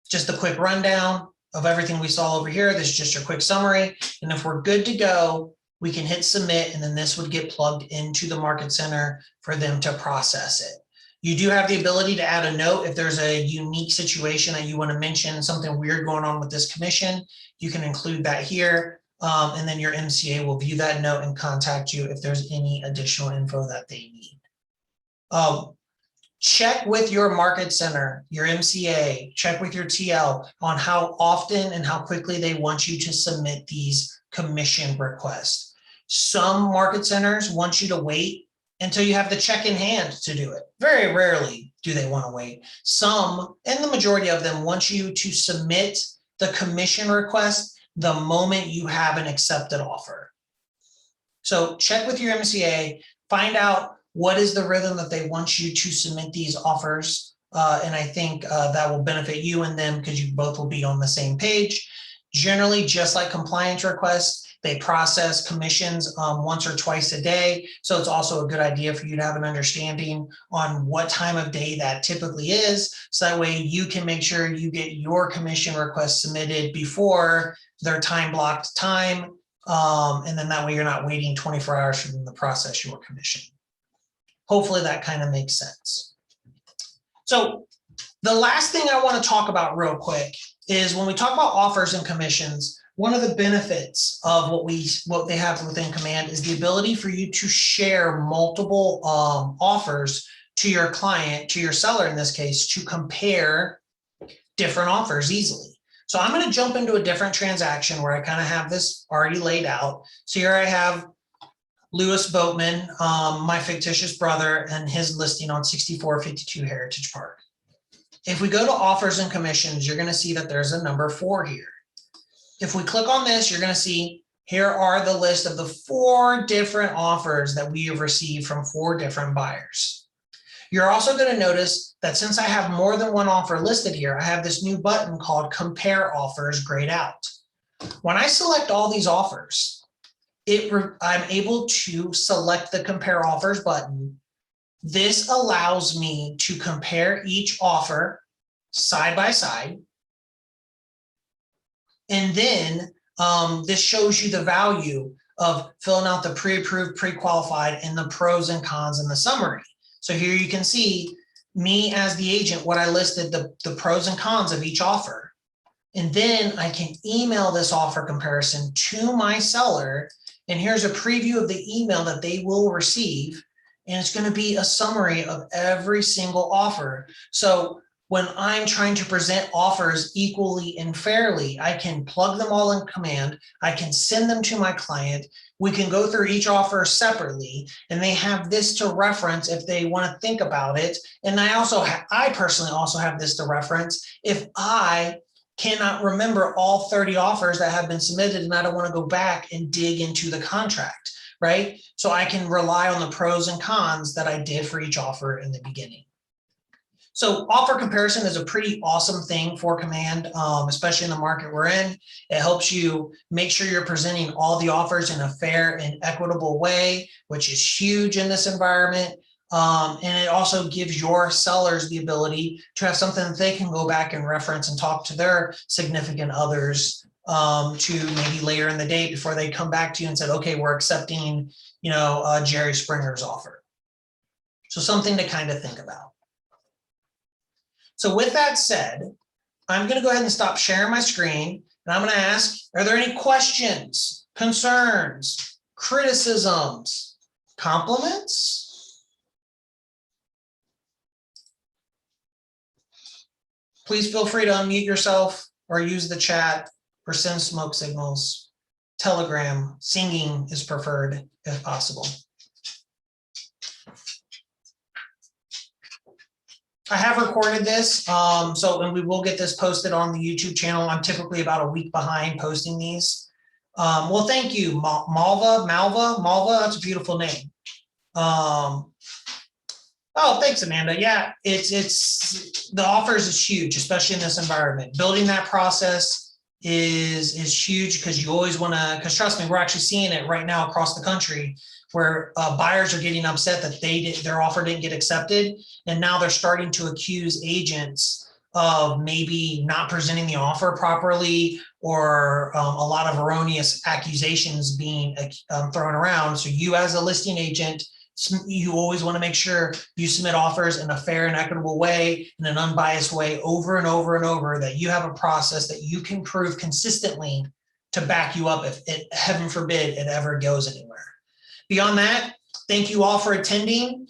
just a quick rundown of everything we saw over here. This is just your quick summary. And if we're good to go, we can hit submit, and then this would get plugged into the market center for them to process it. You do have the ability to add a note if there's a unique situation that you want to mention, something weird going on with this commission, you can include that here. And then your MCA will view that note and contact you if there's any additional info that they need. Check with your market center, your MCA, check with your TL on how often and how quickly they want you to submit these commission requests. Some market centers want you to wait until you have the check in hand to do it. Very rarely do they want to wait. Some, and the majority of them, want you to submit the commission request the moment you have an accepted offer. So check with your MCA, find out what is the rhythm that they want you to submit these offers. And I think that will benefit you and them because you both will be on the same page. Generally, just like compliance requests, they process commissions once or twice a day. So it's also a good idea for you to have an understanding on what time of day that typically is. So that way you can make sure you get your commission request submitted before their time blocked time. And then that way you're not waiting 24 hours for them to process your commission. Hopefully that kind of makes sense. So the last thing I want to talk about real quick is when we talk about offers and commissions, one of the benefits of what they have within Command is the ability for you to share multiple offers to your client, to your seller in this case, to compare different offers easily. So I'm going to jump into a different transaction where I kind of have this already laid out. So here I have Lewis Boatman, my fictitious brother, and his listing on 6452 Heritage Park. If we go to offers and commissions, you're going to see that there's a number 4 here. If we click on this, you're going to see here are the list of the 4 different offers that we have received from 4 different buyers. You're also going to notice that since I have more than one offer listed here, I have this new button called Compare Offers Grayed Out. When I select all these offers, I'm able to select the Compare Offers button. This allows me to compare each offer side by side. And then this shows you the value of filling out the pre-approved, pre-qualified, and the pros and cons in the summary. So here you can see me as the agent, what I listed, the pros and cons of each offer. And then I can email this offer comparison to my seller. And here's a preview of the email that they will receive. And it's going to be a summary of every single offer. So when I'm trying to present offers equally and fairly, I can plug them all in Command. I can send them to my client. We can go through each offer separately, and they have this to reference if they want to think about it. And I personally also have this to reference if I cannot remember all 30 offers that have been submitted and I don't want to go back and dig into the contract, right? So I can rely on the pros and cons that I did for each offer in the beginning. So offer comparison is a pretty awesome thing for Command, especially in the market we're in. It helps you make sure you're presenting all the offers in a fair and equitable way, which is huge in this environment. And it also gives your sellers the ability to have something that they can go back and reference and talk to their significant others to maybe later in the day before they come back to you and said, okay, we're accepting, Jerry Springer's offer. So something to kind of think about. So with that said, I'm going to go ahead and stop sharing my screen, and I'm going to ask, are there any questions, concerns, criticisms, compliments? Please feel free to unmute yourself or use the chat or send smoke signals. Telegram, singing is preferred if possible. I have recorded this, and we will get this posted on the YouTube channel. I'm typically about a week behind posting these. Well, thank you, Malva, that's a beautiful name. Oh, thanks, Amanda. Yeah, it's the offers is huge, especially in this environment. Building that process is huge because you always want to, because trust me, we're actually seeing it right now across the country where buyers are getting upset that their offer didn't get accepted. And now they're starting to accuse agents of maybe not presenting the offer properly or a lot of erroneous accusations being thrown around. So you as a listing agent, you always want to make sure you submit offers in a fair and equitable way, in an unbiased way, over and over and over, that you have a process that you can prove consistently to back you up if it, heaven forbid, it ever goes anywhere. Beyond that, thank you all for attending.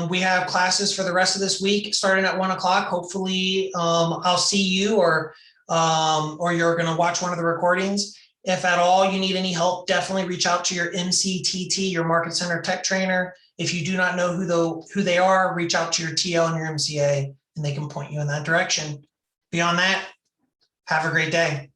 We have classes for the rest of this week starting at 1 o'clock. Hopefully I'll see you or you're going to watch one of the recordings. If at all you need any help, definitely reach out to your MCTT, your Market Center Tech Trainer. If you do not know who they are, reach out to your TL and your MCA, and they can point you in that direction. Beyond that, have a great day.